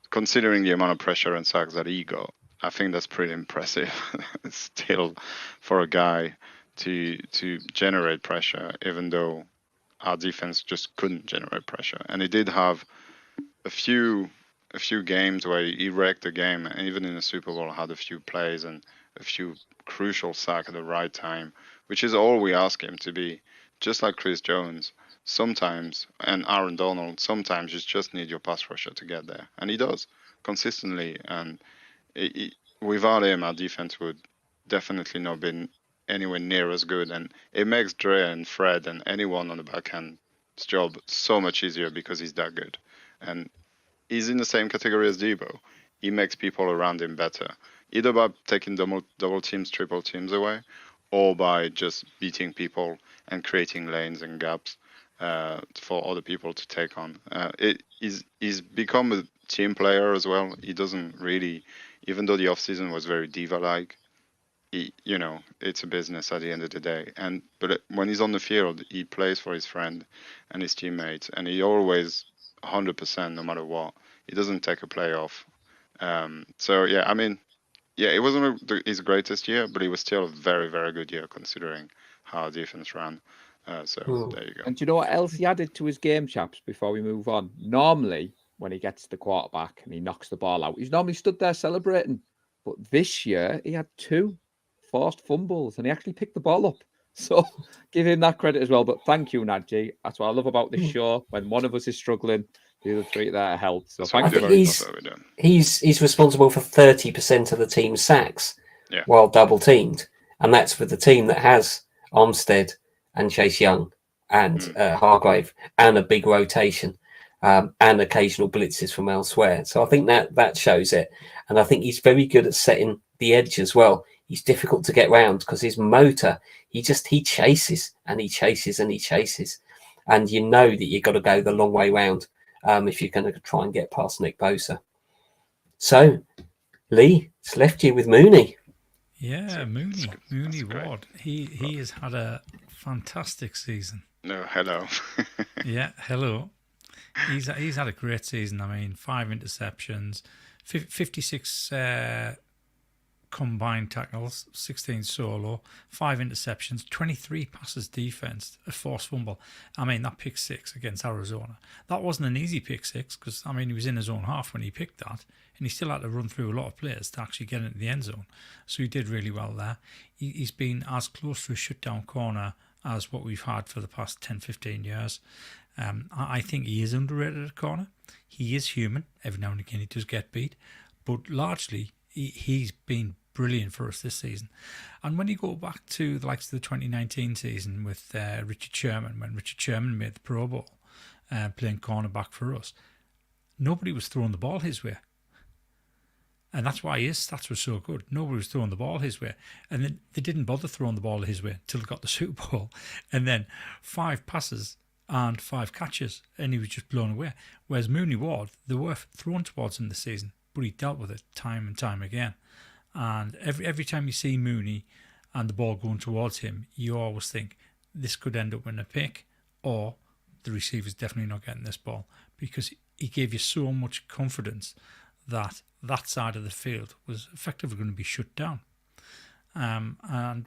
Considering the amount of pressure and sacks that he got, I think that's pretty impressive. Still, for a guy to generate pressure, even though our defense just couldn't generate pressure, and he did have a few games where he wrecked the game, and even in the Super Bowl had a few plays and a few crucial sacks at the right time, which is all we ask him to be. Just like Chris Jones, sometimes, and Aaron Donald, sometimes you just need your pass rusher to get there, and he does consistently. And without him, our defense would definitely not been anywhere near as good. And it makes Dre and Fred and anyone on the back end's job so much easier because he's that good. And he's in the same category as Debo. He makes people around him better, either by taking double teams, triple teams away, or by just beating people and creating lanes and gaps for other people to take on. He's become a team player as well. He doesn't really, even though the offseason was very diva-like, it's a business at the end of the day. But when he's on the field, he plays for his friend and his teammates, and he always 100% no matter what. He doesn't take a play off. So yeah, I mean, yeah, it wasn't his greatest year, but it was still a very, very good year considering how our defense ran. So there you go. And do you know what else he added to his game, chaps, before we move on? Normally, when he gets the quarterback and he knocks the ball out, he's normally stood there celebrating. But this year, he had 2 forced fumbles and he actually picked the ball up. So give him that credit as well. But thank you, Nadji. That's what I love about this show. When one of us is struggling, the other 3 there help. So thank you very much. He's responsible for 30% of the team's sacks while double teamed. And that's for the team that has Armstead and Chase Young and Hargrave and a big rotation and occasional blitzes from elsewhere. So I think that shows it. And I think he's very good at setting the edge as well. He's difficult to get round because his motor, he chases and he chases and he chases. And you know that you've got to go the long way round if you're going to try and get past Nick Bosa. So, Lee, it's left you with Mooney. Yeah, Mooney Ward. He has had a fantastic season. No, hello. Yeah, hello. He's had a great season. I mean, 5 interceptions, 56 combined tackles, 16 solo, 5 interceptions, 23 passes defense, a forced fumble. I mean, that pick 6 against Arizona, that wasn't an easy pick 6 because, I mean, he was in his own half when he picked that and he still had to run through a lot of players to actually get into the end zone. So he did really well there. He's been as close to a shutdown corner as what we've had for the past 10, 15 years. I think he is underrated at corner. He is human. Every now and again he does get beat. But largely, he's been brilliant for us this season. And when you go back to the likes of the 2019 season with Richard Sherman, when Richard Sherman made the Pro Bowl, playing cornerback for us, nobody was throwing the ball his way. And that's why his stats were so good. Nobody was throwing the ball his way. And then they didn't bother throwing the ball his way until they got the Super Bowl. And then 5 passes and 5 catches, and he was just blown away. Whereas Mooney Ward, they were thrown towards him this season, but he dealt with it time and time again. And every time you see Mooney and the ball going towards him, you always think this could end up in a pick, or the receiver's definitely not getting this ball, because he gave you so much confidence that that side of the field was effectively going to be shut down. And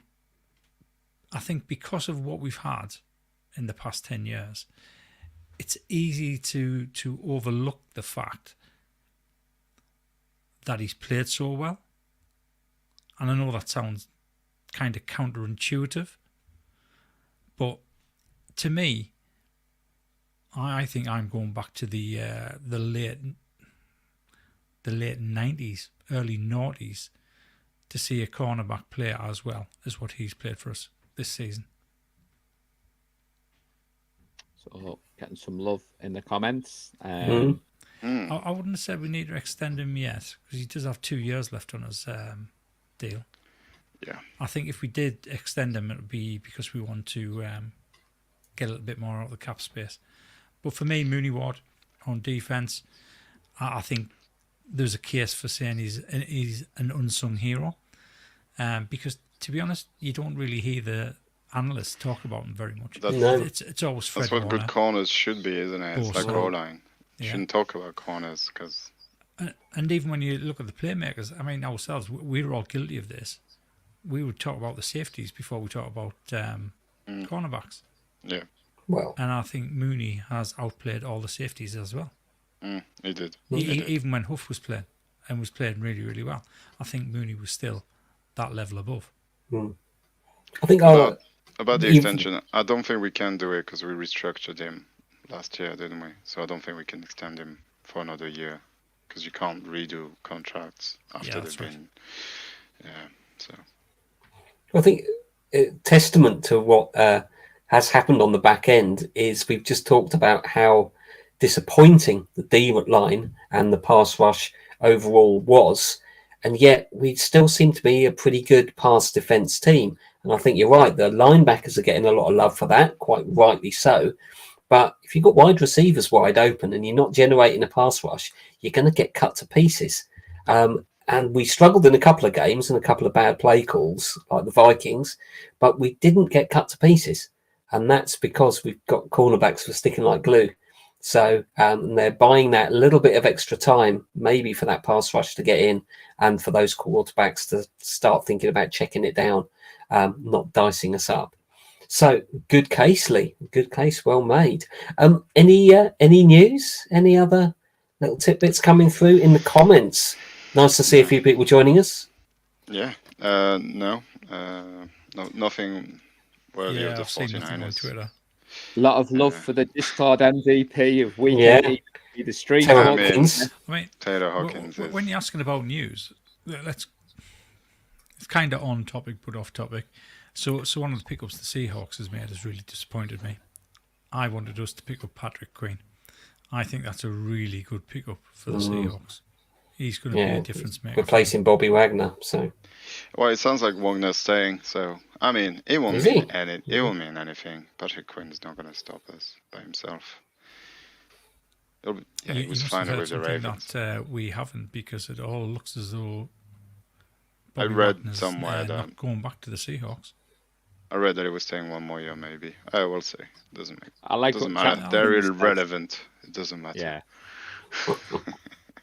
I think because of what we've had in the past 10 years, it's easy to overlook the fact that he's played so well. And I know that sounds kind of counterintuitive, but to me, I think I'm going back to the late 90s, early 90s, to see a cornerback play as well as what he's played for us this season. So getting some love in the comments. I wouldn't have said we need to extend him yet because he does have 2 years left on his deal. Yeah, I think if we did extend him, it would be because we want to get a little bit more out of the cap space. But for me, Mooney Ward on defense, I think there's a case for saying he's an unsung hero, because to be honest, you don't really hear the analysts talk about him very much. It's always Fred that's what Warner. Good corners should be, isn't it? It's like row line. You shouldn't talk about corners because. And even when you look at the playmakers, I mean, ourselves, we're all guilty of this. We would talk about the safeties before we talk about cornerbacks. Yeah. Well, and I think Mooney has outplayed all the safeties as well. He did. Even when Huff was playing and was playing really, really well, I think Mooney was still that level above. I think our About the You've- extension, I don't think we can do it because we restructured him last year, didn't we? So I don't think we can extend him for another year because you can't redo contracts after that's they've right. been. Yeah. So I think testament to what has happened on the back end is we've just talked about how disappointing the D line and the pass rush overall was, and yet we still seem to be a pretty good pass defense team. And I think you're right, the linebackers are getting a lot of love for that, quite rightly so. But if you've got wide receivers wide open and you're not generating a pass rush, you're going to get cut to pieces. And we struggled in a couple of games and a couple of bad play calls, like the Vikings, but we didn't get cut to pieces. And that's because we've got cornerbacks for sticking like glue. So they're buying that little bit of extra time, maybe for that pass rush to get in and for those quarterbacks to start thinking about checking it down, not dicing us up. So good case, Lee. Good case, well made. Any news? Any other little tidbits coming through in the comments? Nice to see a few people joining us. yeah, no, nothing worthy of the I've seen nothing on 49ers. Twitter. A lot of love Yeah. for the Discord MVP of Week Yeah. 18, the street. Taylor I mean, Hawkins. I mean, Taylor Hawkins is. when you're asking about news, it's kind of on topic but off topic. So one of the pickups the Seahawks has made has really disappointed me. I wanted us to pick up Patrick Queen. I think that's a really good pickup for the Seahawks. He's going to be a difference maker. Replacing Bobby Wagner. So Well, it sounds like Wagner's staying, so I mean, it won't Is mean he? it won't mean anything. Patrick Quinn's not going to stop us by himself. He You was must fine have heard with the something Ravens. that we haven't, because it all looks as though I Bobby read Wagner's, somewhere that not going back to the Seahawks. I read that he was staying one more year, maybe. I will see. Doesn't I like doesn't what matter. Chapman They're said. irrelevant. It doesn't matter. Yeah.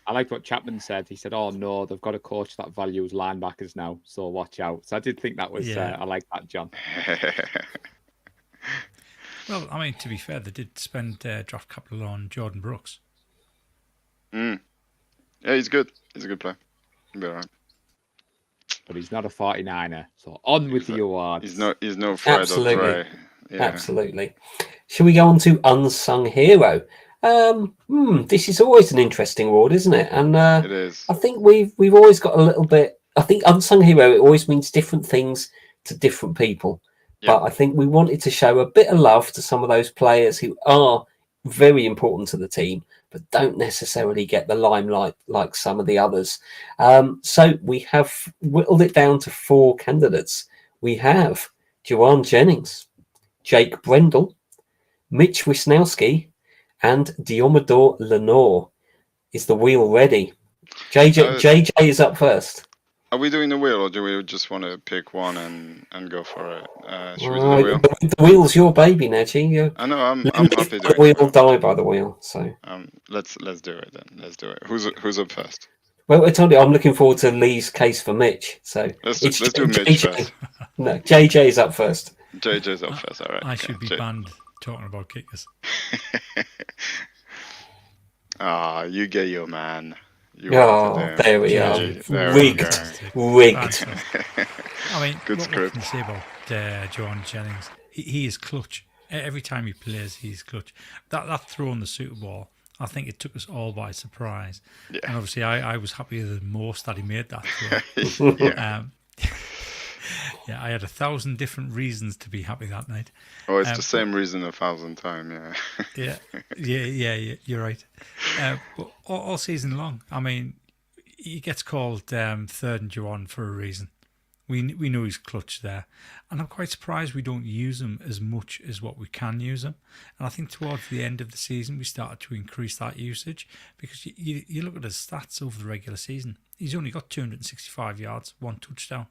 I like what Chapman said. He said, "Oh no, they've got a coach that values linebackers now, so watch out." So I did think that was. Yeah. I like that, John. Well, I mean, to be fair, they did spend draft capital on Jordan Brooks. Yeah, he's good. He's a good player. He'll be alright. But he's not a 49er. So on with the awards. He's no Fred Absolutely. or Dre. Yeah. Absolutely. Shall we go on to Unsung Hero? This is always an interesting award, isn't it? And It is. I think we've always got a little bit. I think Unsung Hero, it always means different things to different people. Yeah. But I think we wanted to show a bit of love to some of those players who are very important to the team, but don't necessarily get the limelight like some of the others. So we have whittled it down to 4 candidates. We have Juwan Jennings, Jake Brendel, Mitch Wisnowski, and Diomedor Lenore. Is the wheel ready? JJ is up first. Are we doing the wheel, or do we just want to pick one and go for it? Should we do the wheel? The wheel's your baby now, G. I know. I'm Live happy by doing the wheel, it. die by the wheel. So Let's do it then. Let's do it. Who's up first? well, I told you I'm looking forward to Lee's case for Mitch. So Let's do Mitch JJ. first. No, JJ is up first. JJ's up first. All right. I okay. should be banned talking about kickers. You get your man. You Oh, wanted him. there we are. GG. There we go. Rigged. I mean, Good what script. can you say about Juwan Jennings? He is clutch. Every time he plays, he's clutch. That throw in the Super Bowl, I think it took us all by surprise. Yeah. And obviously, I was happier than most that he made that throw. Yeah. Yeah, I had 1,000 different reasons to be happy that night. Oh, it's the same reason 1,000 times. Yeah. Yeah, you're right. But all season long, I mean, he gets called third and Juwan for a reason. We know he's clutch there. And I'm quite surprised we don't use him as much as what we can use him. And I think towards the end of the season, we started to increase that usage, because you look at his stats over the regular season. He's only got 265 yards, 1 touchdown.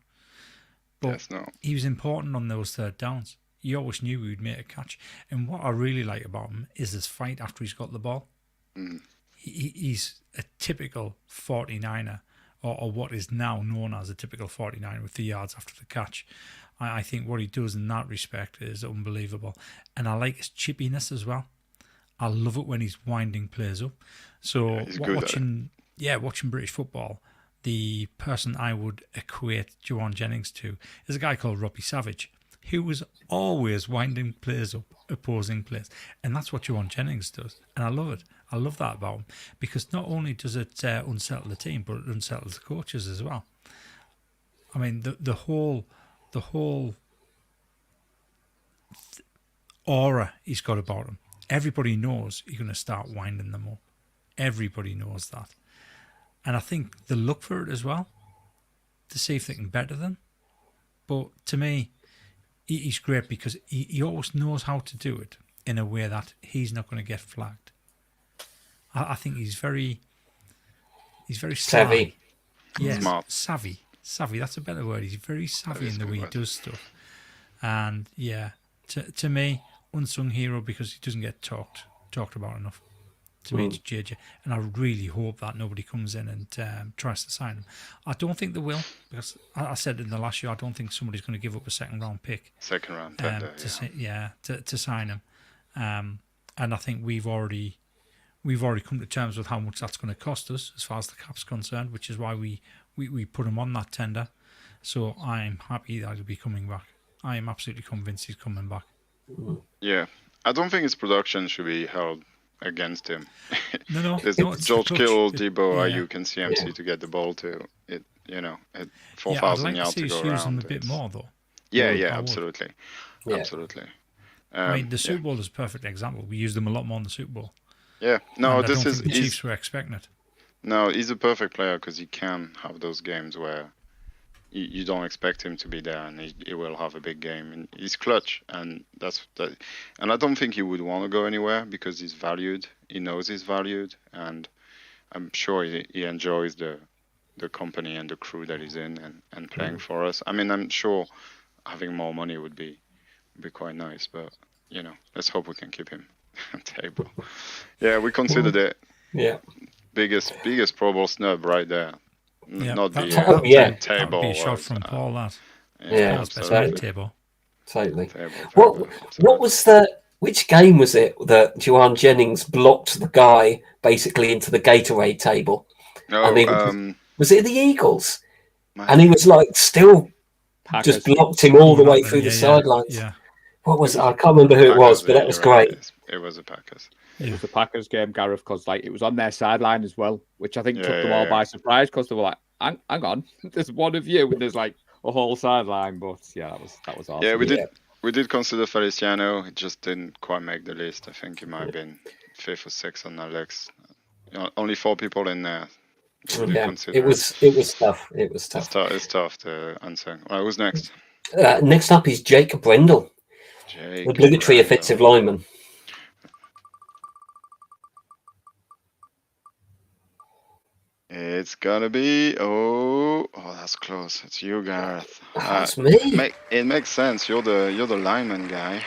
But Yes, no. he was important on those third downs. You always knew he would make a catch. And what I really like about him is his fight after he's got the ball. He's a typical 49er, or what is now known as a typical 49er, with the yards after the catch. I think what he does in that respect is unbelievable. And I like his chippiness as well. I love it when he's winding players up. So he's good at it. watching British football, the person I would equate Juwan Jennings to is a guy called Robbie Savage. he was always winding players up, opposing players. And that's what Johan Jennings does. And I love it. I love that about him, because not only does it unsettle the team, but it unsettles the coaches as well. I mean, the whole aura he's got about him. Everybody knows you're going to start winding them up. Everybody knows that. And I think they look for it as well, to see if they can better them. But to me, he's great because he always knows how to do it in a way that he's not going to get flagged. I think he's very Savvy. Yes, Smart. savvy. That's a better word. He's very savvy is in the a good way he word. does stuff. And yeah, to me, unsung hero because he doesn't get talked about enough. To me, it's JJ, and I really hope that nobody comes in and tries to sign him. I don't think they will, because I said in the last year I don't think somebody's going to give up a second round pick. Second round tender. To sign him, and I think we've already come to terms with how much that's going to cost us as far as the cap's concerned, which is why we put him on that tender. So I'm happy that he'll be coming back. I am absolutely convinced he's coming back. Yeah, I don't think his production should be held against him. No, There's it's George the Kittle, touch. Debo, Yeah. Ayuk, and CMC to get the ball to it. At Yeah, I'd 4,000 like to yards see to us go use him around. a bit it's- more, though. Yeah, I yeah, would. absolutely, Yeah. absolutely. I mean, the yeah. Super Bowl is a perfect example. We used them a lot more in the Super Bowl. Yeah, no, and I this don't is think the he's, Chiefs were expecting it. no, he's a perfect player because he can have those games where you don't expect him to be there, and he will have a big game. And he's clutch, and that's that. And I don't think he would want to go anywhere because he's valued. He knows he's valued, and I'm sure he enjoys the company and the crew that he's in and playing for us. I mean, I'm sure having more money would be quite nice, but let's hope we can keep him on table. Yeah, we considered it Yeah. biggest Pro Bowl snub right there. Yeah, Not the Oh, yeah. That would be a shot was, from Paul. That Yeah, Paul's best absolutely. mate, Table. Totally. Table, What was which game was it that Johan Jennings blocked the guy basically into the Gatorade table? No, Was it the Eagles? man, And he was like still Packers. just blocked him all the way Nothing, through the yeah, sidelines. Yeah. What was it? I can't remember who it was, Packers, but yeah, that was you're right, great. It was the Packers. It was the Packers game, Gareth, because it was on their sideline as well, which I think Yeah, took them yeah, all yeah. by surprise because they were like, hang on, there's one of you, and there's like a whole sideline. But yeah, that was awesome. Yeah, we did consider Feliciano. It just didn't quite make the list. I think he might have been 5th or 6th on that list. Only 4 people in there. We did Yeah, consider it was tough. It was tough. It's tough to answer. All right, who's next? Next up is Jake Brendel, Jake obligatory Brendel. offensive lineman. It's gonna be that's close. It's you, Gareth. That's me. It makes sense. You're the lineman guy.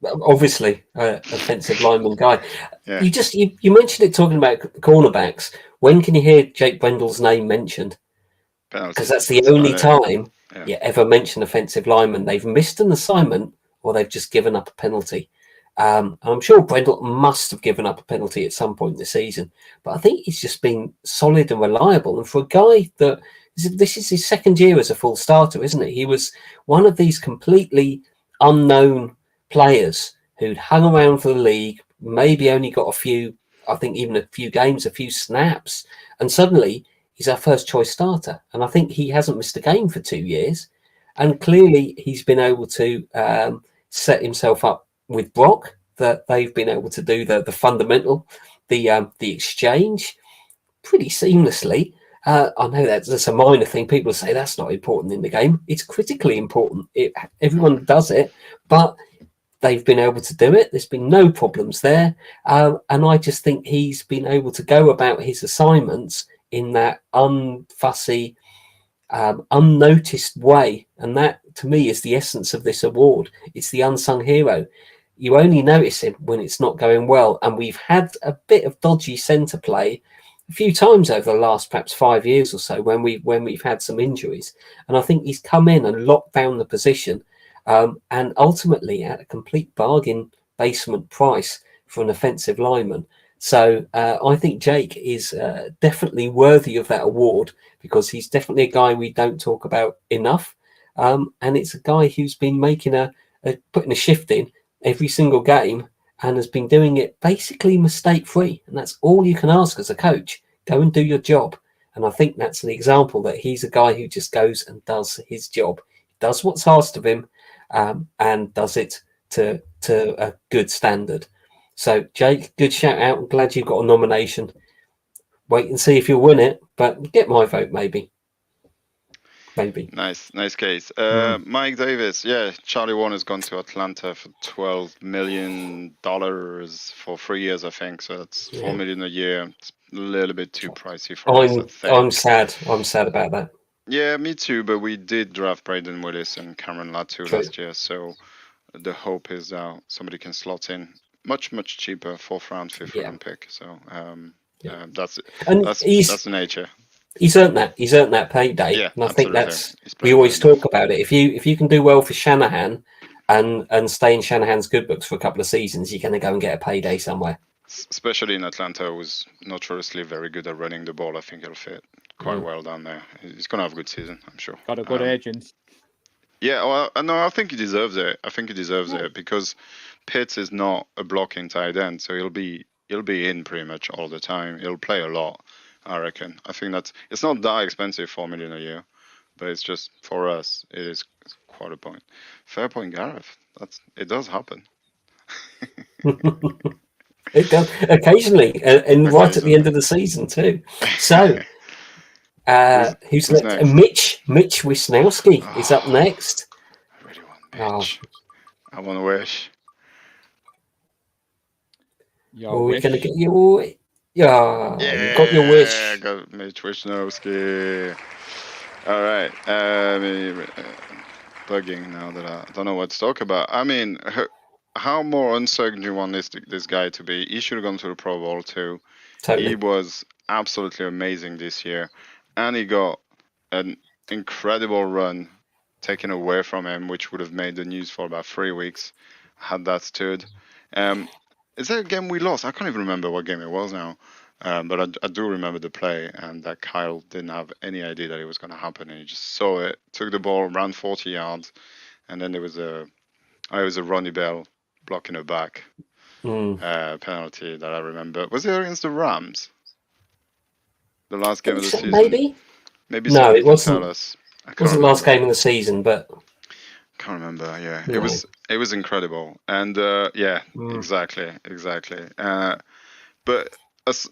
Obviously, offensive lineman guy. Yeah. You mentioned it talking about cornerbacks. When can you hear Jake Brendel's name mentioned? Penalty. Because that's the only about it. time Yeah. you ever mention offensive lineman. They've missed an assignment or they've just given up a penalty. I'm sure Brendel must have given up a penalty at some point this season, but I think he's just been solid and reliable. And for a guy that this is his second year as a full starter, isn't it? He was one of these completely unknown players who'd hung around for the league, maybe only got a few, I think even a few games, a few snaps, and suddenly he's our first choice starter. And I think he hasn't missed a game for 2 years. And clearly he's been able to set himself up with Brock, that they've been able to do the fundamental, the exchange pretty seamlessly. I know that's a minor thing. People say that's not important in the game. It's critically important. Everyone does it, but they've been able to do it. There's been no problems there. And I just think he's been able to go about his assignments in that unfussy, unnoticed way. And that, to me, is the essence of this award. It's the unsung hero. You only notice him when it's not going well. And we've had a bit of dodgy centre play a few times over the last perhaps 5 years or so when we've had some injuries. And I think he's come in and locked down the position, and ultimately at a complete bargain basement price for an offensive lineman. So I think Jake is definitely worthy of that award, because he's definitely a guy we don't talk about enough. and it's a guy who's been making putting a shift in every single game and has been doing it basically mistake free. And that's all you can ask as a coach. Go and do your job. And I think that's an example that he's a guy who just goes and does his job, does what's asked of him, and does it to a good standard. So, Jake, good shout out. I'm glad you got a nomination. Wait and see if you'll win it, but get my vote, maybe. Maybe. Nice case. Mike Davis, yeah, Charlie Warner's gone to Atlanta for $12 million for 3 years, I think. So that's $4 million a year. It's a little bit too pricey for us, I think. I'm sad. I'm sad about that. Yeah, me too. But we did draft Braden Willis and Cameron Latu last year, so the hope is somebody can slot in much cheaper, 4th round, 5th round pick. So that's the nature. He's earned that. He's earned that payday, yeah, and I think we always talk about it. If you can do well for Shanahan and stay in Shanahan's good books for a couple of seasons, you're going to go and get a payday somewhere. Especially in Atlanta, who's notoriously very good at running the ball. I think he'll fit quite well down there. He's going to have a good season, I'm sure. Got a good agent. Yeah, well, no, I think he deserves it. It because Pitts is not a blocking tight end, so he'll be in pretty much all the time. He'll play a lot, I reckon. I think it's not that expensive, $4 million a year, but it's just for us, it is quite a point. Fair point, Gareth. It does happen. It does occasionally, and right at the end of the season too. So, who's next? Mitch Wisnowski is up next. I really want Mitch. I want to wish. We're going to get your... Yeah, you got your wish. I got Mitch Wisnowski. All right. Bugging now that I don't know what to talk about. I mean, how more uncertain do you want this guy to be? He should have gone to the Pro Bowl too. Totally. He was absolutely amazing this year. And he got an incredible run taken away from him, which would have made the news for about 3 weeks, had that stood. Is that a game we lost? I can't even remember what game it was now. But I do remember the play, and that Kyle didn't have any idea that it was going to happen. And he just saw it, took the ball, ran 40 yards, and then there was a Ronnie Bell blocking her back penalty that I remember. Was it against the Rams? The last game of the season? Maybe no, it wasn't. Tell us. It wasn't the last game of the season, but can't remember. Yeah, no. It was incredible, and exactly. But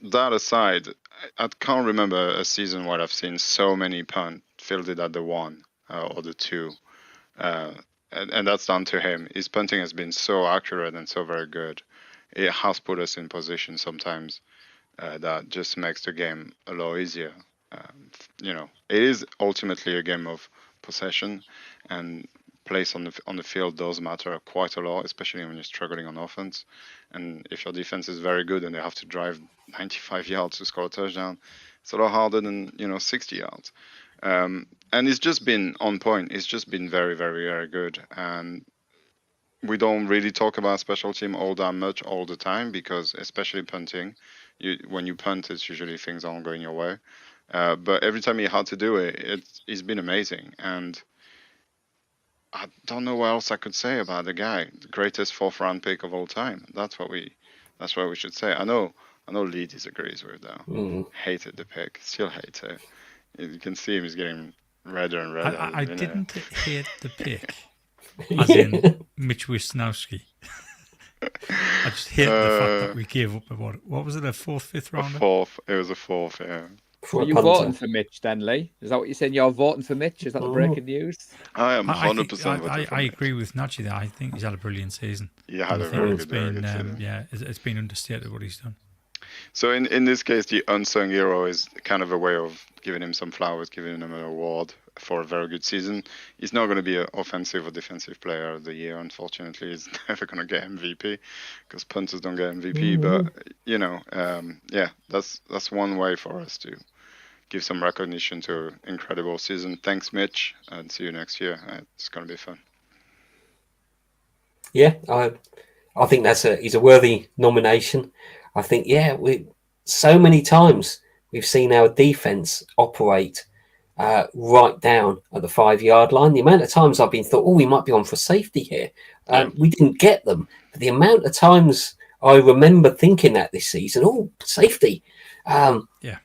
that aside, I can't remember a season where I've seen so many punt fielded at the 1 or the 2, and that's down to him. His punting has been so accurate and so very good. It has put us in position sometimes that just makes the game a lot easier. It is ultimately a game of possession, and place on the field does matter quite a lot, especially when you're struggling on offense. And if your defense is very good and they have to drive 95 yards to score a touchdown, it's a lot harder than 60 yards. And it's just been on point. It's just been very, very, very good. And we don't really talk about special team all that much all the time, because especially punting, when you punt, it's usually things aren't going your way. But every time he had to do it, it's been amazing. And I don't know what else I could say about the guy. The greatest 4th round pick of all time. That's what we should say. I know Lee disagrees with that. Hated the pick. Still hates it. You can see him, he's getting redder and redder. I didn't hate the pick, as in Mitch Wisnowski. I just hate the fact that we gave up what was it, a 4th, 5th rounder? It was a 4th, yeah. Are you voting for Mitch then, Lee? Is that what you're saying? You're voting for Mitch? Is that the breaking news? I am 100%. I agree with Najee there. I think he's had a brilliant season. Yeah, had a very good season. Yeah, it's been understated what he's done. So in this case, the unsung hero is kind of a way of giving him some flowers, giving him an award for a very good season. He's not going to be an offensive or defensive player of the year, unfortunately. He's never going to get MVP, because punters don't get MVP. But that's one way for us to give some recognition to an incredible season. Thanks, Mitch, and see you next year. It's going to be fun. Yeah, I think he's a worthy nomination. I think, so many times we've seen our defense operate right down at the 5-yard line. The amount of times I've been thought, oh, we might be on for safety here. We didn't get them. But the amount of times I remember thinking that this season, oh, safety.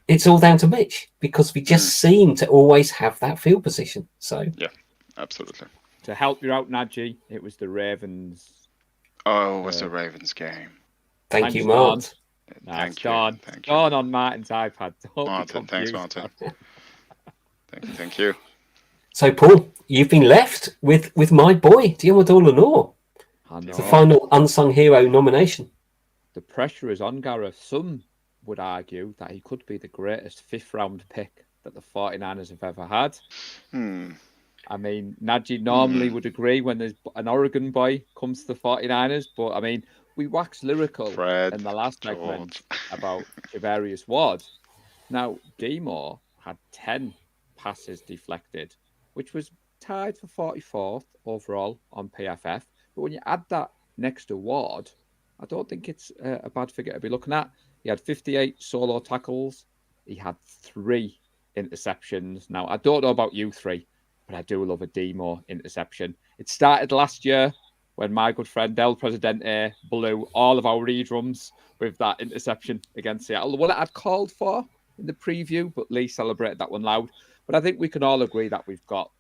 It's all down to Mitch because we just seem to always have that field position. So yeah, absolutely. To help you out, Nadji, it was the Ravens. Oh, it was the Ravens game. Thank you, Martin. Thank you. John on Martin's iPad. Martin, thanks, Martin. Thank you. So, Paul, you've been left with my boy, Diarmuid Lenore. It's the final unsung hero nomination. The pressure is on Gareth. Some would argue that he could be the greatest 5th-round pick that the 49ers have ever had. I mean, Nadji normally would agree when there's an Oregon boy comes to the 49ers, but I mean, we waxed lyrical in the last segment about Javarius Ward. Now, D-Moore had 10 passes deflected, which was tied for 44th overall on PFF. But when you add that next to Ward, I don't think it's a bad figure to be looking at. He had 58 solo tackles. He had 3 interceptions. Now, I don't know about you 3, but I do love a D-Moore interception. It started last year when my good friend El Presidente blew all of our redrums with that interception against Seattle. The one that I'd called for in the preview, but Lee celebrated that one loud. But I think we can all agree that we've got...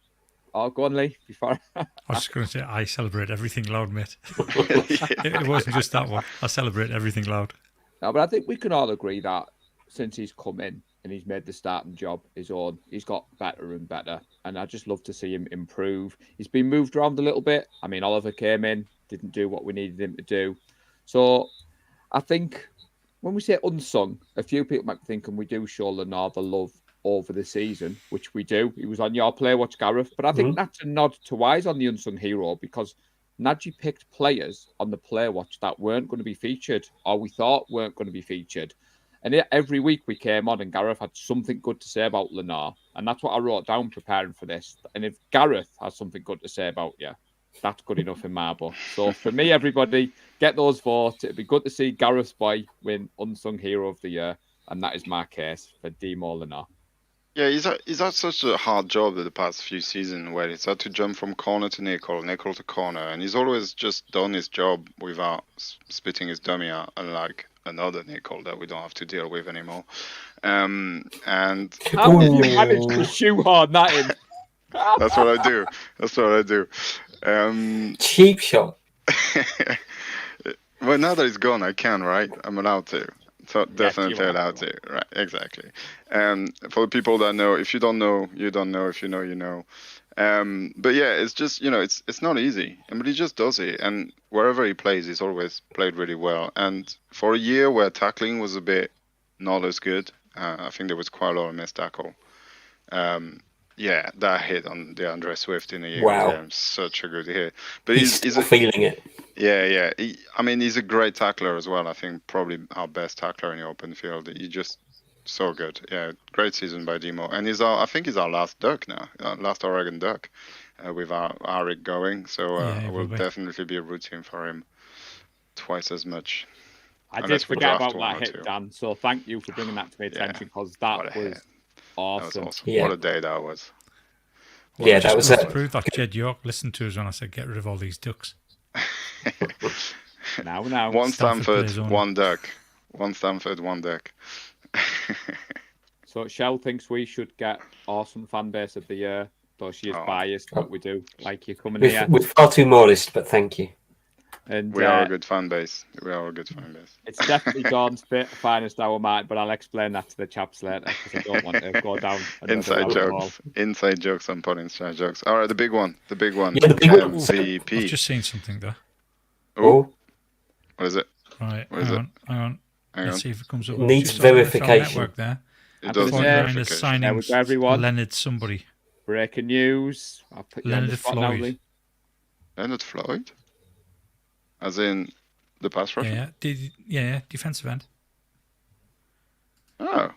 Oh, go on, Lee, before... I was just going to say, I celebrate everything loud, mate. It wasn't just that one. I celebrate everything loud. No, but I think we can all agree that since he's come in and he's made the starting job his own, he's got better and better. And I just love to see him improve. He's been moved around a little bit. I mean, Oliver came in, didn't do what we needed him to do. So I think when we say unsung, a few people might be thinking we do show Lenore the love over the season, which we do. He was on your Play Watch, Gareth. But I think that's a nod to why he's on the unsung hero, because Nadji picked players on the Play Watch that weren't going to be featured, or we thought weren't going to be featured. And every week we came on and Gareth had something good to say about Lenore. And that's what I wrote down preparing for this. And if Gareth has something good to say about you, that's good enough in my book. So for me, everybody, get those votes. It'd be good to see Gareth's boy win Unsung Hero of the Year. And that is my case for D-Moore Lenore. Yeah, he's had such a hard job the past few seasons where he's had to jump from corner to nickel to corner, and he's always just done his job without spitting his dummy out, unlike another nickel that we don't have to deal with anymore. And how did you manage to shoehorn that in? That's what I do. Cheap shot. Well, now that he's gone, I can, right? I'm allowed to. So definitely allowed to, right? Exactly. For the people that know, if you don't know, you don't know. If you know, you know. But yeah, it's just it's not easy, but he just does it. And wherever he plays, he's always played really well. And for a year where tackling was a bit not as good, I think there was quite a lot of missed tackle. Yeah, that hit on DeAndre Swift in the Eagles game, such a good hit. But he's feeling it. Yeah. He's a great tackler as well. I think probably our best tackler in the open field. He's just so good. Yeah, great season by Demo. And I think he's our last Duck now, last Oregon Duck, with our Arik going. So I will definitely be rooting for him twice as much. I did forget about that hit, Dan. So thank you for bringing that to my attention, because that was awesome. That was awesome. Yeah. What a day that was. That was to prove that Jed York listened to us when I said get rid of all these ducks. Now. One Stanford, one Duck. One Stanford, one Duck. So Shell thinks we should get Awesome Fan Base of the Year, though she is biased, but we do like you coming here. We're far too modest, but thank you. And we are a good fan base. It's definitely Dawn's finest hour, Mark, but I'll explain that to the chaps later, because I don't want to go down inside jokes. I'm putting inside jokes. All right, the big one. Yeah, the big one. MVP. I've just seen something there. Oh, what is it? Right, hang on. Let's see if it comes up. Needs verification. Network there. It does. Signing everyone. Leonard somebody. Breaking news. I'll put you on the spot now, Lee. Leonard Floyd? As in the pass rusher? Yeah, defensive end. Oh,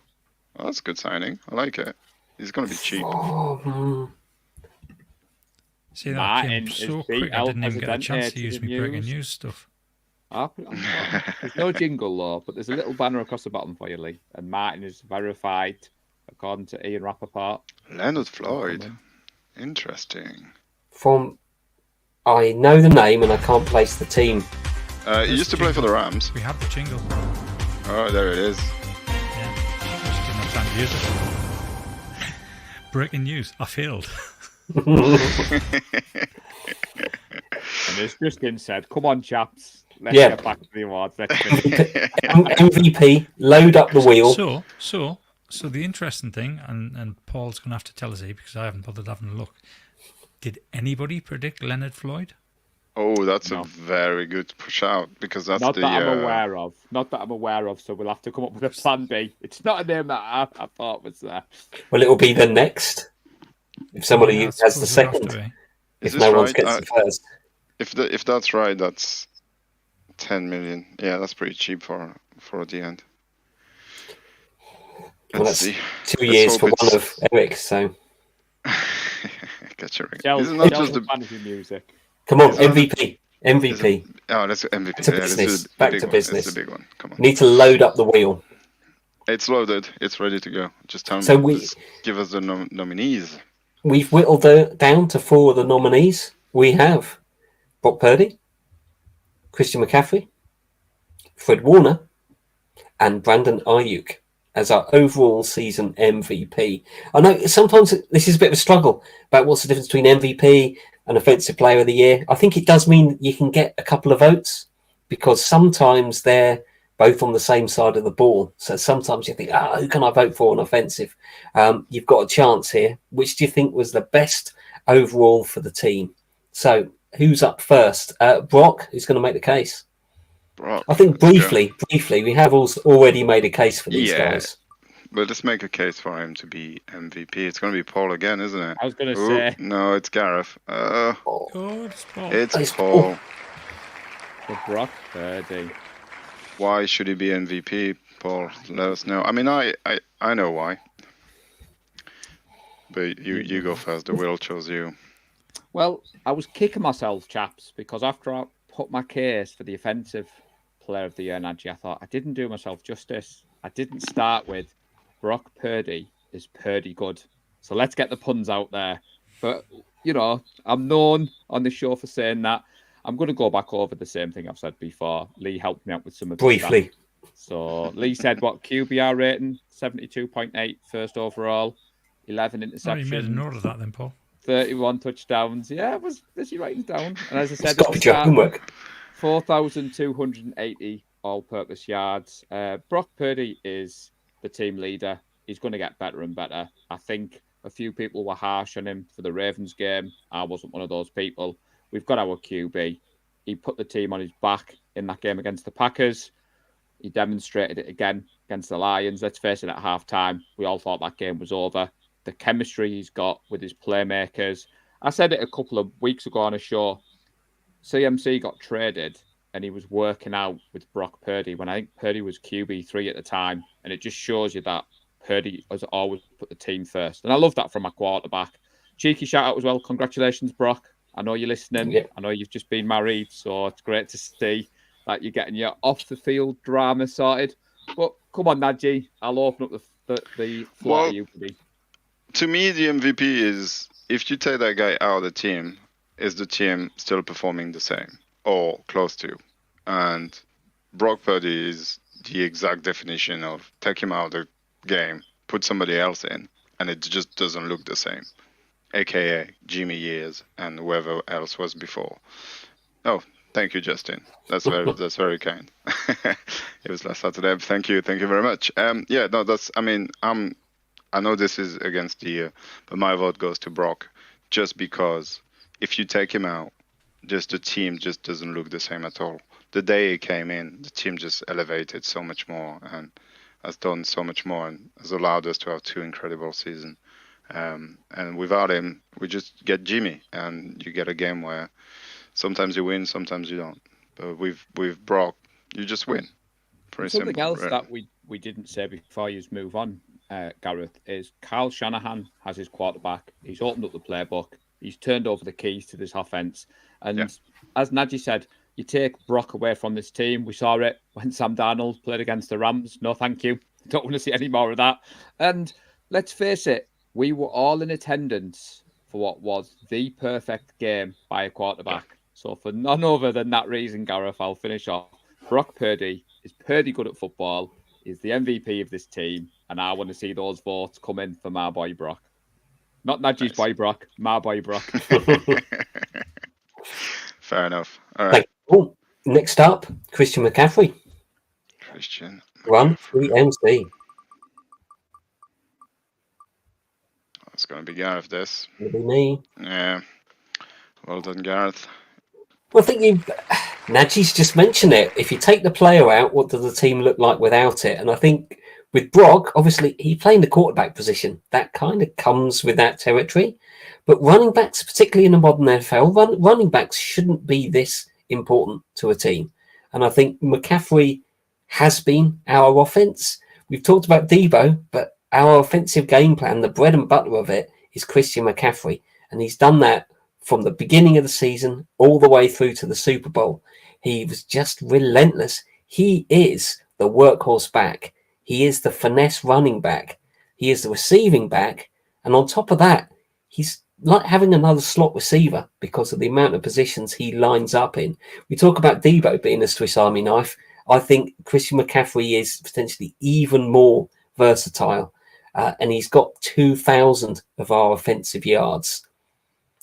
well, that's a good signing. I like it. He's going to be cheap. See, that came so quick, I didn't even get a chance to use my breaking news stuff. There's no jingle, though, but there's a little banner across the bottom for you, Lee. And Martin is verified according to Ian Rappaport. Leonard Floyd. Interesting. I know the name and I can't place the team. He used to play for the Rams. We have the jingle. Oh, there it is. Yeah, just didn't have time to use it. Breaking news, I failed. And as Justin said, come on, chaps. Let's Yeah. get back to the awards. Let's finish. MVP, load up the wheel. So the interesting thing, and Paul's going to have to tell us here because I haven't bothered having a look. Did anybody predict Leonard Floyd? Oh, that's No. a very good shout because that's Not the. that I'm aware of. Not that I'm aware of, so we'll have to come up with a plan B. It's not a name that I thought was there. Well, it'll be the next. If somebody Yeah, I has the suppose we'll have second, to be. Is if this no one right? gets the first. If that's right, that's 10 million. Yeah, that's pretty cheap for the end. Well, Let's that's see. 2 Let's years hope for one it's- of Eric. So Get your ring. Tell This is not tell just the the. fantasy music. come on, Is that- MVP. MVP. Oh, that's MVP. Back to Yeah, this business. is the Back big to one. business. It's the big one. Come on. Need to load up the wheel. It's loaded. It's ready to go. Just tell So me. Just give us the nominees. We've whittled down to 4 of the nominees. We have Brock Purdy, Christian McCaffrey, Fred Warner, and Brandon Ayuk as our overall season MVP. I know sometimes this is a bit of a struggle about what's the difference between MVP and Offensive Player of the Year. I think it does mean that you can get a couple of votes because sometimes they're both on the same side of the ball. So sometimes you think, who can I vote for on offensive? You've got a chance here. Which do you think was the best overall for the team? So who's up first? Brock, who's going to make the case? Brock. I think let's go. briefly, we have already made a case for these Yeah. guys. But let's make a case for him to be MVP. It's going to be Paul again, isn't it? I was going to Ooh, say no, it's Gareth. Oh, it's Paul. It's Paul. Paul. for Brock Purdy. Why should he be MVP, Paul? Let us know. I mean, I know why. But you go first. The will chose you. Well, I was kicking myself, chaps, because after I put my case for the offensive player of the year, Najee, I thought I didn't do myself justice. I didn't start with Brock Purdy is Purdy good. So let's get the puns out there. But, you know, I'm known on the show for saying that. I'm going to go back over the same thing I've said before. Lee helped me out with some of the Briefly. stats. So Lee said, what, QBR rating? 72.8 first overall, 11 Oh, interceptions. you made a note of that then, Paul. 31 touchdowns. Yeah, I was busy writing down. And as I It's said, got to be your homework. 4,280 all-purpose yards. Brock Purdy is the team leader. He's going to get better and better. I think a few people were harsh on him for the Ravens game. I wasn't one of those people. We've got our QB. He put the team on his back in that game against the Packers. He demonstrated it again against the Lions. Let's face it, at halftime, we all thought that game was over. The chemistry he's got with his playmakers. I said it a couple of weeks ago on a show. CMC got traded and he was working out with Brock Purdy when I think Purdy was QB3 at the time. And it just shows you that Purdy has always put the team first. And I love that from my quarterback. Cheeky shout out as well. Congratulations, Brock. I know you're listening. Yeah. I know you've just been married, so it's great to see that you're getting your off-the-field drama sorted. But come on, Najee. I'll open up the floor Well, to you, buddy. To me, the MVP is if you take that guy out of the team, is the team still performing the same or close to? And Brock Purdy is the exact definition of take him out of the game, put somebody else in, and it just doesn't look the same. AKA Jimmy Years and whoever else was before. Oh, thank you, Justin. That's very kind. It was last Saturday. Thank you very much. Yeah, no, that's. I mean, I know this is against the year, but my vote goes to Brock, just because if you take him out, just the team just doesn't look the same at all. The day he came in, the team just elevated so much more and has done so much more and has allowed us to have 2 incredible seasons. And without him, we just get Jimmy, and you get a game where sometimes you win, sometimes you don't. But with Brock, you just win. Pretty Something simple, else really. that we didn't say before you move on, Gareth, is Kyle Shanahan has his quarterback. He's opened up the playbook. He's turned over the keys to this offense. And Yeah. as Najee said, you take Brock away from this team. We saw it when Sam Darnold played against the Rams. No, thank you. Don't want to see any more of that. And let's face it, we were all in attendance for what was the perfect game by a quarterback. So for none other than that reason, Gareth, I'll finish off. Brock Purdy is Purdy good at football. He's the MVP of this team, and I want to see those votes come in for my boy Brock. Not Najee's boy Brock, my boy Brock. Fair enough. All right. Oh, next up, Christian McCaffrey. Christian. Run CMC. It's going to be Gareth, this. It'll be me. Yeah. Well done, Gareth. Well, I think Najee's just mentioned it. If you take the player out, what does the team look like without it? And I think with Brock, obviously, he playing the quarterback position. That kind of comes with that territory. But running backs, particularly in the modern NFL, running backs shouldn't be this important to a team. And I think McCaffrey has been our offense. We've talked about Debo, but our offensive game plan, the bread and butter of it, is Christian McCaffrey. And he's done that from the beginning of the season all the way through to the Super Bowl. He was just relentless. He is the workhorse back. He is the finesse running back. He is the receiving back. And on top of that, he's like having another slot receiver because of the amount of positions he lines up in. We talk about Debo being a Swiss Army knife. I think Christian McCaffrey is potentially even more versatile. And he's got 2,000 of our offensive yards.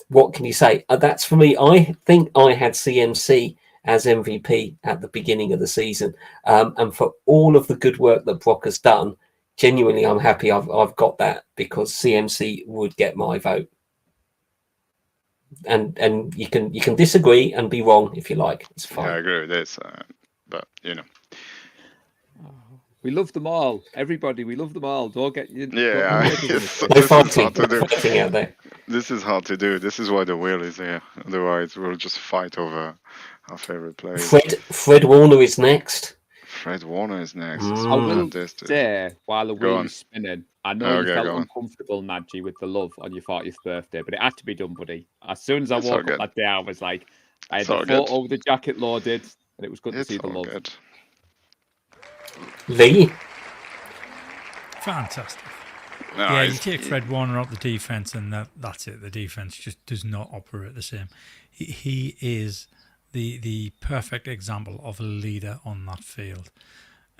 What can you say? That's for me. I think I had CMC as MVP at the beginning of the season. And for all of the good work that Brock has done, genuinely, I'm happy I've got that because CMC would get my vote. And you can disagree and be wrong if you like. It's fine. Yeah, I agree with this. But, you know. We love them all. Everybody, we love them all. Don't get you. Yeah, This is hard to do. This is why the wheel is here. Otherwise, we'll just fight over our favorite players. Fred Warner is next. Fred Warner is next. I will say, while the wheel is spinning, I know you felt uncomfortable, Najee, with the love on your 40th birthday, but it had to be done, buddy. As soon as I woke up that day, I was like, I had the photo with the jacket loaded, and it was good to see the love. Good. Lee. Fantastic. No, yeah, you take Fred Warner out the defense, and that's it. The defense just does not operate the same. He is the perfect example of a leader on that field.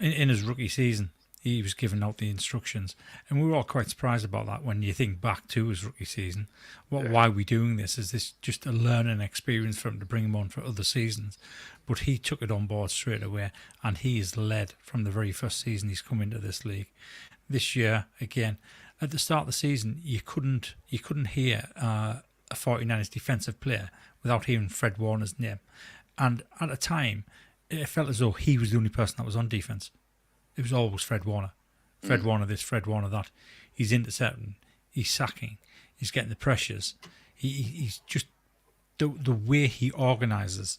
In his rookie season, he was giving out the instructions, and we were all quite surprised about that when you think back to his rookie season. Why are we doing this? Is this just a learning experience for him to bring him on for other seasons? But he took it on board straight away, and he is led from the very first season he's come into this league. This year, again, at the start of the season, you couldn't hear a 49ers defensive player without hearing Fred Warner's name. And at a time, it felt as though he was the only person that was on defense. It was always Fred Warner. Fred Warner this, Fred Warner that. He's intercepting, he's sacking, he's getting the pressures. He's just the way he organises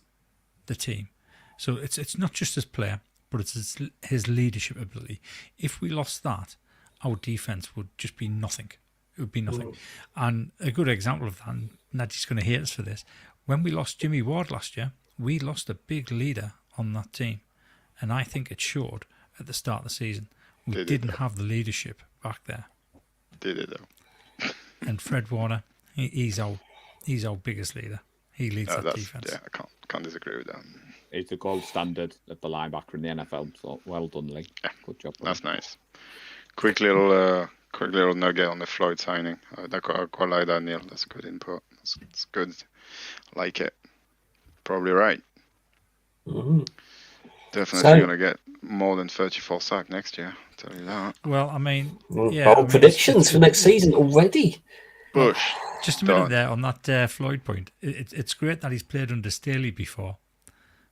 the team. So it's not just his player, but it's his leadership ability. If we lost that, our defense would just be nothing. It would be nothing. And a good example of that, and Najee's going to hate us for this, when we lost Jimmy Ward last year, we lost a big leader on that team. And I think it showed at the start of the season. We didn't have the leadership back there. Did it though? And Fred Warner, he's our biggest leader. He leads that defense. Yeah, I can't disagree with that. He's the gold standard of the linebacker in the NFL. So well done, Lee. Yeah, good job. That's nice. Quick little nugget on the Floyd signing. I quite like that, Neil. That's good input. It's good. Like it. Probably right. Mm-hmm. Definitely going to get more than 34 sacks next year. I'll tell you that. Well, I mean, bold predictions for next season already. Bush. Just a minute there on that Floyd point. It's great that he's played under Staley before,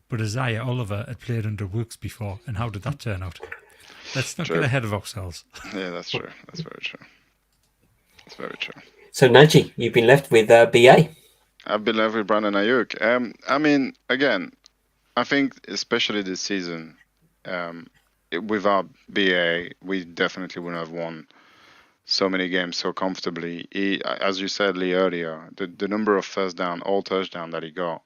but Isaiah Oliver had played under Wilkes before, and how did that turn out? Let's not get ahead of ourselves. Yeah, that's true. That's very true. That's very true. So, Najee, you've been left with BA. I've been left with Brandon Ayuk. I mean, again, I think especially this season, without BA, we definitely wouldn't have won so many games so comfortably. As you said, Lee, earlier, the number of all touchdown that he got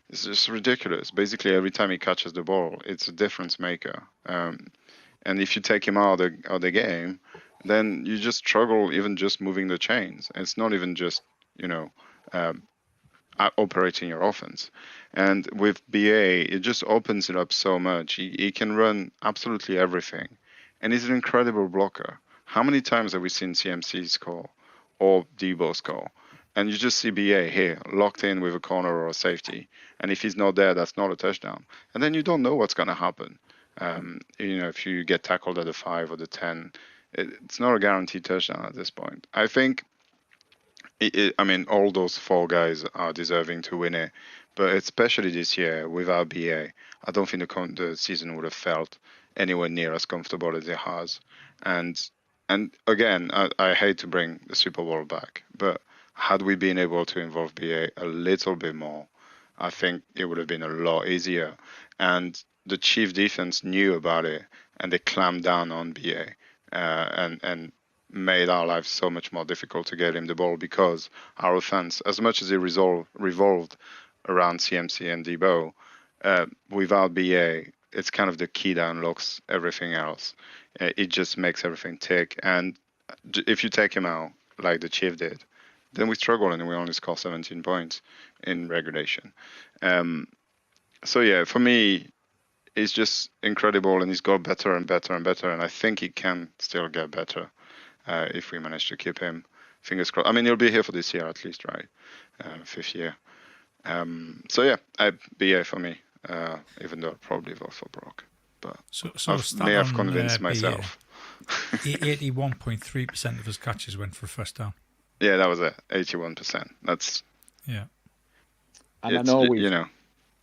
is just ridiculous. Basically, every time he catches the ball, it's a difference maker. And if you take him out of the game, then you just struggle even just moving the chains. It's not even just, um, operating your offense. And with BA, it just opens it up so much. He can run absolutely everything. And he's an incredible blocker. How many times have we seen CMC score or Debo score? And you just see BA here, locked in with a corner or a safety. And if he's not there, that's not a touchdown. And then you don't know what's going to happen. If you get tackled at the 5 or the 10, it's not a guaranteed touchdown at this point. I think all those 4 guys are deserving to win it, but especially this year without BA, I don't think the season would have felt anywhere near as comfortable as it has. And again, I hate to bring the Super Bowl back, but had we been able to involve BA a little bit more, I think it would have been a lot easier. And the Chief defense knew about it, and they clamped down on BA, and made our lives so much more difficult to get him the ball, because our offense, as much as it revolved around CMC and Debo, without BA, it's kind of the key that unlocks everything else. It just makes everything tick. And if you take him out, like the Chief did, then we struggle and we only score 17 points in regulation. So yeah, for me, he's just incredible, and he's got better and better and better, and I think he can still get better if we manage to keep him. Fingers crossed. I mean, he'll be here for this year at least, right? 5th year. So yeah, BA for me, even though I'd probably vote for Brock. But So I may have convinced myself. 81.3% of his catches went for a first down. Yeah, that was it. 81%. That's Yeah. And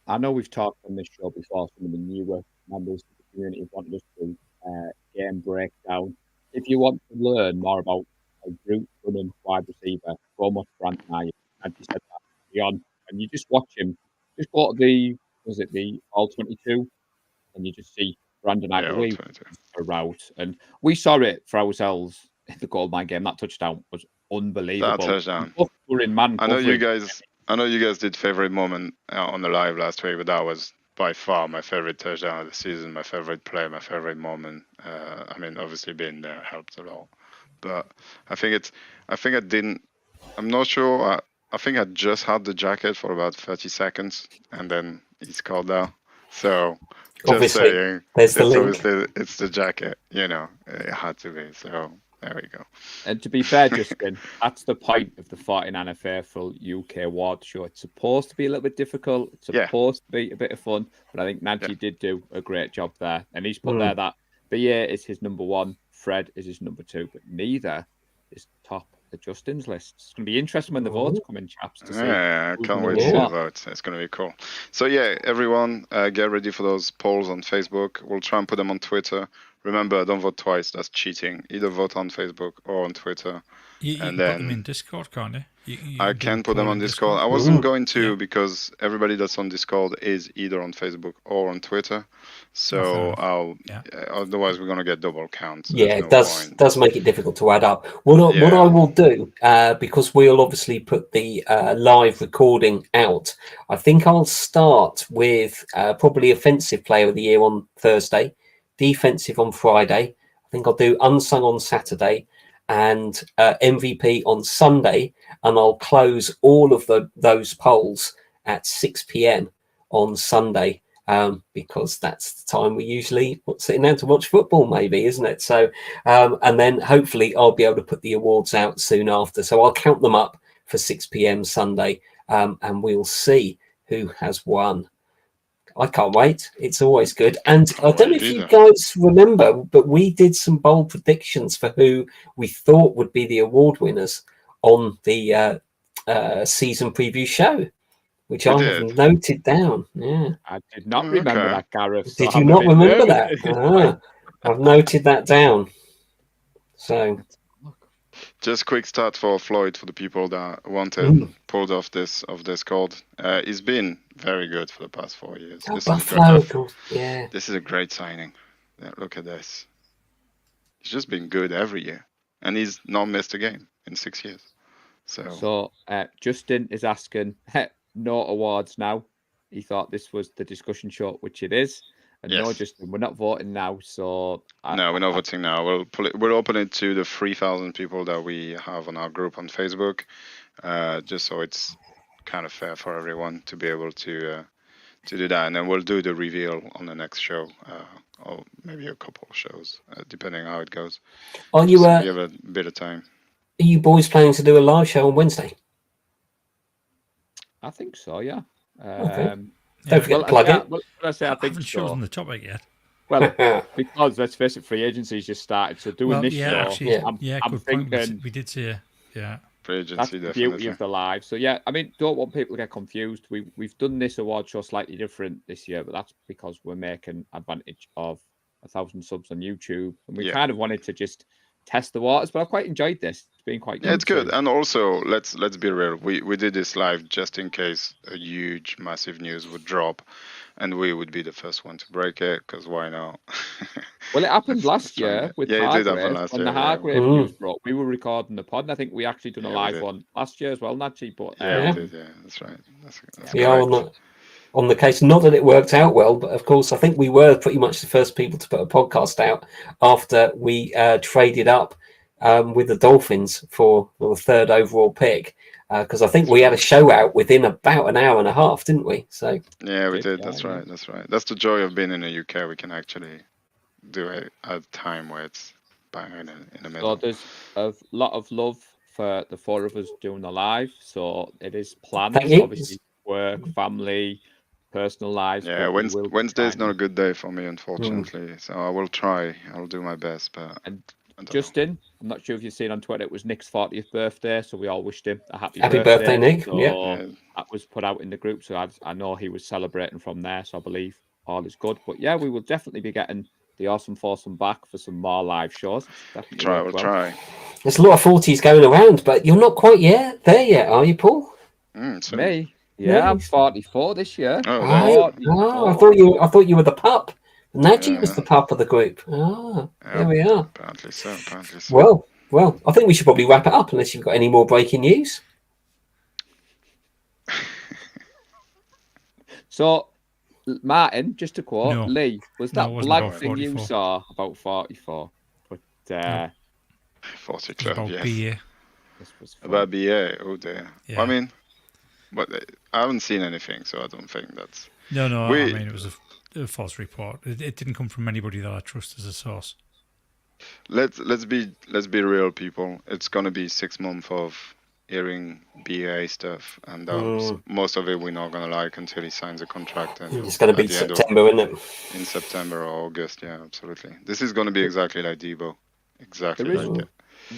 I know we've talked on this show before. Some of the newer members of the community wanted us to game breakdown. If you want to learn more about a group running wide receiver, go much Brand now. And you said that beyond, and you just watch him. Just go to the All 22, and you just see Brandon Aguilera a route, and we saw it for ourselves in the Goldmine game. That touchdown was unbelievable. That touchdown. We're in man. I know you guys did favorite moment on the live last week, but that was by far my favorite touchdown of the season, my favorite play, my favorite moment. Obviously being there helped a lot, but I'm not sure. I think I just had the jacket for about 30 seconds, and then he scored out. So just Obviously, saying, there's the link. obviously it's the jacket. It had to be. So there we go. And to be fair, Justin, that's the point of the 49er Faithful UK award show. It's supposed to be a little bit difficult. It's supposed to be a bit of fun. But I think Nancy did do a great job there. And he's put there that BA is his number 1, Fred is his number 2, but neither is top of Justin's list. It's going to be interesting when the votes come in, chaps, to see. Yeah, I can't wait to see the votes. It's going to be cool. So yeah, everyone, get ready for those polls on Facebook. We'll try and put them on Twitter. Remember, don't vote twice. That's cheating. Either vote on Facebook or on Twitter. You can put them in Discord, can't you? I can put them on Discord. I wasn't going to, because everybody that's on Discord is either on Facebook or on Twitter. So otherwise we're going to get double counts. Yeah, it does make it difficult to add up. What I will do, because we'll obviously put the live recording out, I think I'll start with probably Offensive Player of the Year on Thursday, Defensive on Friday. I think I'll do Unsung on Saturday, and MVP on Sunday, and I'll close all of those polls at 6 p.m. on Sunday, because that's the time we usually sitting down to watch football, maybe, isn't it? So, and then hopefully I'll be able to put the awards out soon after. So I'll count them up for 6 p.m. Sunday, and we'll see who has won. I can't wait. It's always good. And I don't know if you guys remember, but we did some bold predictions for who we thought would be the award winners on the season preview show, which I have noted down. Yeah, I did not remember that, Gareth. Did you not remember that? I've noted that down. So, just quick start for Floyd, for the people that wanted pulled off this code. He's been very good for the past 4 years. This is a great signing. Yeah, look at this. He's just been good every year, and he's not missed a game in 6 years. So Justin is asking, no awards now. He thought this was the discussion show, which it is. And no, Justin, we're not voting now. So no, we're not voting now. We'll open it to the 3,000 people that we have on our group on Facebook, just so it's kind of fair for everyone to be able to do that, and then we'll do the reveal on the next show, or maybe a couple of shows, depending on how it goes. Are you? We have a bit of time. Are you boys planning to do a live show on Wednesday? I think so. Yeah. Okay. Don't forget to plug it. I haven't chosen the topic yet. Well, because let's face it, free agency's just started. So doing this show, actually, I'm good thinking point. We did say, free agency, that's the definitely. beauty of the live. So yeah, I mean, don't want people to get confused. We've done this award show slightly different this year, but that's because we're making advantage of 1,000 subs on YouTube, and we kind of wanted to just test the waters. But I've quite enjoyed this. It's been quite good. Yeah, it's good. And also, let's be real. We did this live just in case a huge, massive news would drop, and we would be the first one to break it. Because why not? Well, it happened last year with Hargrave. When the Hargrave news broke, we were recording the pod, and I think we actually done a live one last year as well, Najee. But we did. Yeah, that's right. That's we are on the case. Not that it worked out well, but of course, I think we were pretty much the first people to put a podcast out after we traded up with the Dolphins for the third overall pick. Because I think we had a show out within about an hour and a half, didn't we? So yeah, we did. That's right. That's right. That's the joy of being in the UK. We can actually do it at a time where it's bang in the middle. So there's a lot of love for the four of us doing the live. So it is planned. Obviously, work, family, personal lives. Yeah, Wednesday's not a good day for me, unfortunately. So I will try. I'll do my best, but. Justin, I'm not sure if you've seen on Twitter, it was Nick's 40th birthday, so we all wished him a happy birthday, Nick. So that was put out in the group, so I know he was celebrating from there, so I believe all is good. But yeah, we will definitely be getting the Awesome Foursome back for some more live shows. We'll try. There's a lot of 40s going around, but you're not quite there yet, are you, Paul? Me? Yeah, I'm 44 this year. I thought you were the pup. Najee was the pup of the group. There we are. Apparently so. Well, I think we should probably wrap it up unless you've got any more breaking news. So, Martin, just to quote, Lee, was that blood thing you saw about 44? But 40 Club, about yes. BA. About BA, oh dear. Yeah. I mean, but I haven't seen anything, so I don't think that's... No, I mean, it was a false report. It didn't come from anybody that I trust as a source. Let's be real, people. It's gonna be 6 months of hearing BA stuff, and most of it we're not gonna like until he signs a contract. And it's gonna be September, isn't it? In September or August, yeah, absolutely. This is gonna be exactly like Debo. Exactly like it.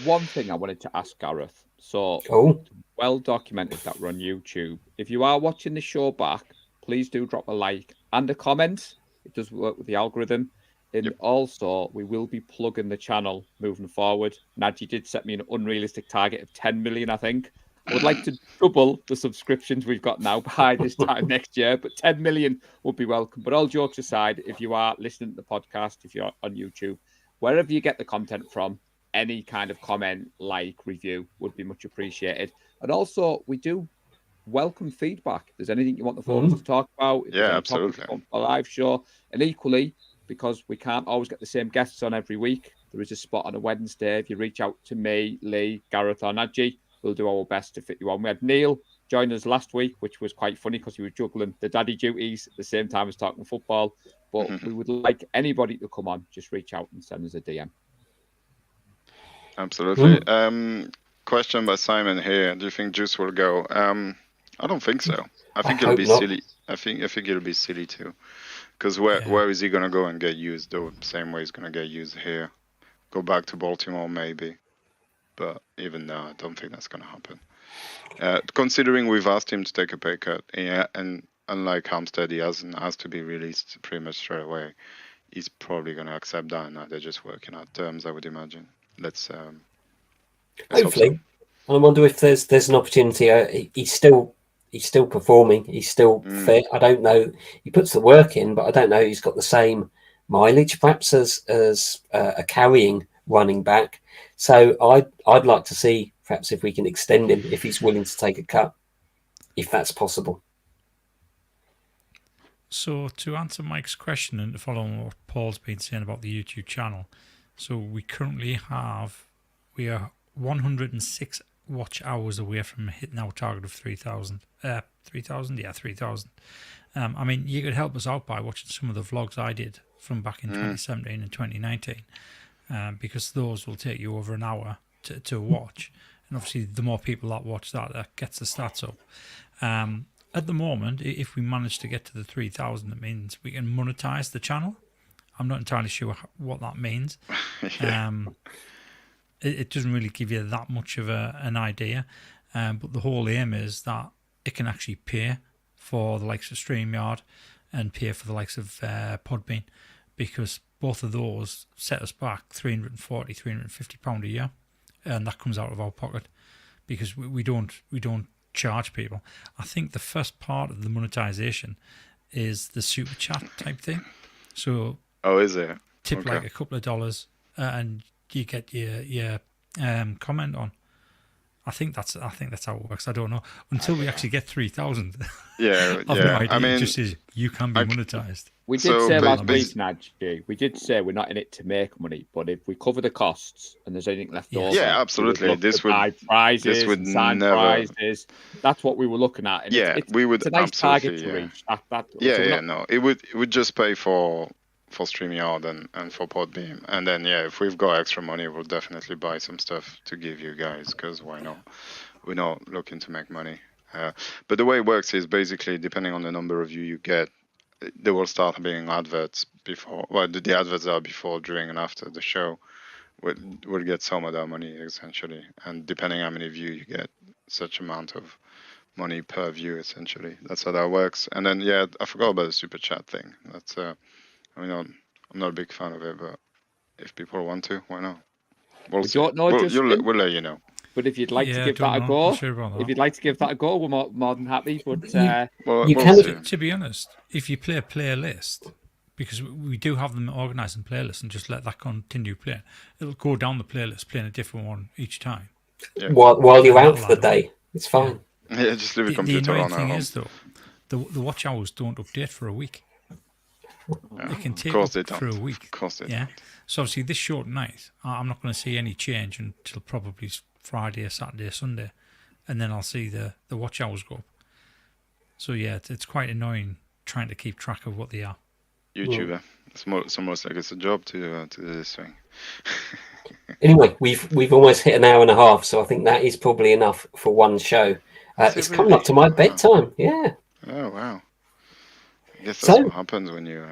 One thing I wanted to ask Gareth. So well documented that we're on YouTube. If you are watching the show back, please do drop a like and a comment. It does work with the algorithm. And also, we will be plugging the channel moving forward. Najee did set me an unrealistic target of 10 million, I think. I would like to double the subscriptions we've got now by this time next year, but 10 million would be welcome. But all jokes aside, if you are listening to the podcast, if you're on YouTube, wherever you get the content from, any kind of comment, like, review would be much appreciated. And also, we do welcome feedback. If there's anything you want the folks to talk about, absolutely, a live show, and equally, because we can't always get the same guests on every week, there is a spot on a Wednesday. If you reach out to me, Lee, Gareth, or Najee, we'll do our best to fit you on. We had Neil join us last week, which was quite funny because he was juggling the daddy duties at the same time as talking football. But we would like anybody to come on. Just reach out and send us a DM. Absolutely. Question by Simon here. Do you think Juice will go? I don't think so. I think it'll be silly. I think it'll be silly too. Because where is he going to go and get used? The same way he's going to get used here. Go back to Baltimore maybe. But even now, I don't think that's going to happen. Considering we've asked him to take a pay cut, and unlike Hampstead, he has to be released pretty much straight away. He's probably going to accept that. Now they're just working out terms, I would imagine. Let's hopefully. So. I wonder if there's an opportunity. He's still performing. He's still fit. I don't know. He puts the work in, but I don't know. He's got the same mileage, perhaps as a carrying running back. So I'd like to see perhaps if we can extend him if he's willing to take a cut, if that's possible. So to answer Mike's question and to follow on what Paul's been saying about the YouTube channel, so we are 106 watch hours away from hitting our target of 3,000. 3,000? Yeah, 3,000. I mean, you could help us out by watching some of the vlogs I did from back in 2017 and 2019, because those will take you over an hour to watch. And obviously, the more people that watch that gets the stats up. At the moment, if we manage to get to the 3,000, it means we can monetize the channel. I'm not entirely sure what that means. It doesn't really give you that much of an idea. But the whole aim is that it can actually pay for the likes of StreamYard and pay for the likes of Podbean, because both of those set us back £340, £350 a year, and that comes out of our pocket because we don't charge people. I think the first part of the monetization is the super chat type thing. So, is it? Tip like a couple of dollars, and you get your comment on. I think that's how it works. I don't know until we actually get 3,000. Yeah, I've no idea. I mean, it just says you can be monetized. We did say last week, Naj, we did say we're not in it to make money, but if we cover the costs and there's anything left over, absolutely. This would buy prizes, this would sign never. Prizes. That's what we were looking at. And we would it's a nice target to reach. No, it would just pay for StreamYard and for Podbeam, and then if we've got extra money, we'll definitely buy some stuff to give you guys, because why not? We're not looking to make money. But the way it works is basically, depending on the number of you get, there will start being adverts before. Well, the adverts are before, during, and after the show. We'll get some of that money essentially, and depending how many views you get, such amount of money per view essentially. That's how that works. And then I forgot about the super chat thing. That's I mean, I'm not a big fan of it, but if people want to, why not? We'll let you know. But if you'd like to give that a go, we're more than happy. But to be honest, if you play a playlist, because we do have them organised in playlists, and just let that continue playing, it'll go down the playlist, playing a different one each time. Yeah. While you're out for the day, it's fine. Yeah, just leave the computer on. The annoying thing is, though, the watch hours don't update for a week. It can take for a week. Of course they don't. So obviously this short night, I'm not going to see any change until probably Friday, Saturday, Sunday, and then I'll see the watch hours go up. So it's quite annoying trying to keep track of what they are. YouTuber, it's almost like it's a job to do this thing. Anyway, we've almost hit an hour and a half, so I think that is probably enough for one show. It's coming up to my bedtime. Yeah. Oh wow. I guess that's what happens when you.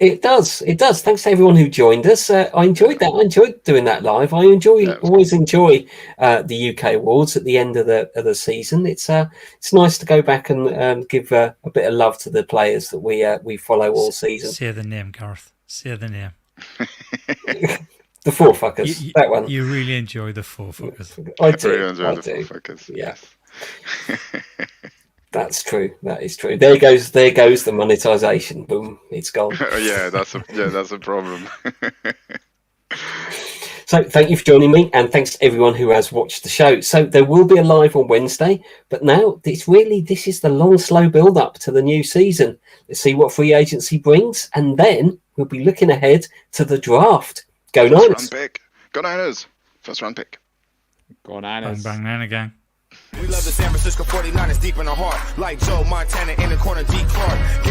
It does. Thanks to everyone who joined us. I enjoyed that. I enjoyed doing that live. I always enjoy the UK awards at the end of the season. It's nice to go back and give a bit of love to the players that we follow all season. Say the name, Gareth. Say the name. The 4FUKAs. That one. You really enjoy the 4FUKAs. I do. Really enjoy the 4FUKAs. Yeah. That's true. That is true. There goes the monetization. Boom, it's gone. That's a problem. So thank you for joining me, and thanks to everyone who has watched the show. So there will be a live on Wednesday, but now this is the long, slow build up to the new season. Let's see what free agency brings, and then we'll be looking ahead to the draft. Go Niners! First round pick. Go Niners! First round pick. Go Niners! Bang, bang, Niner gang. We love the San Francisco 49ers deep in our heart. Like Joe Montana in the corner, G. Clark.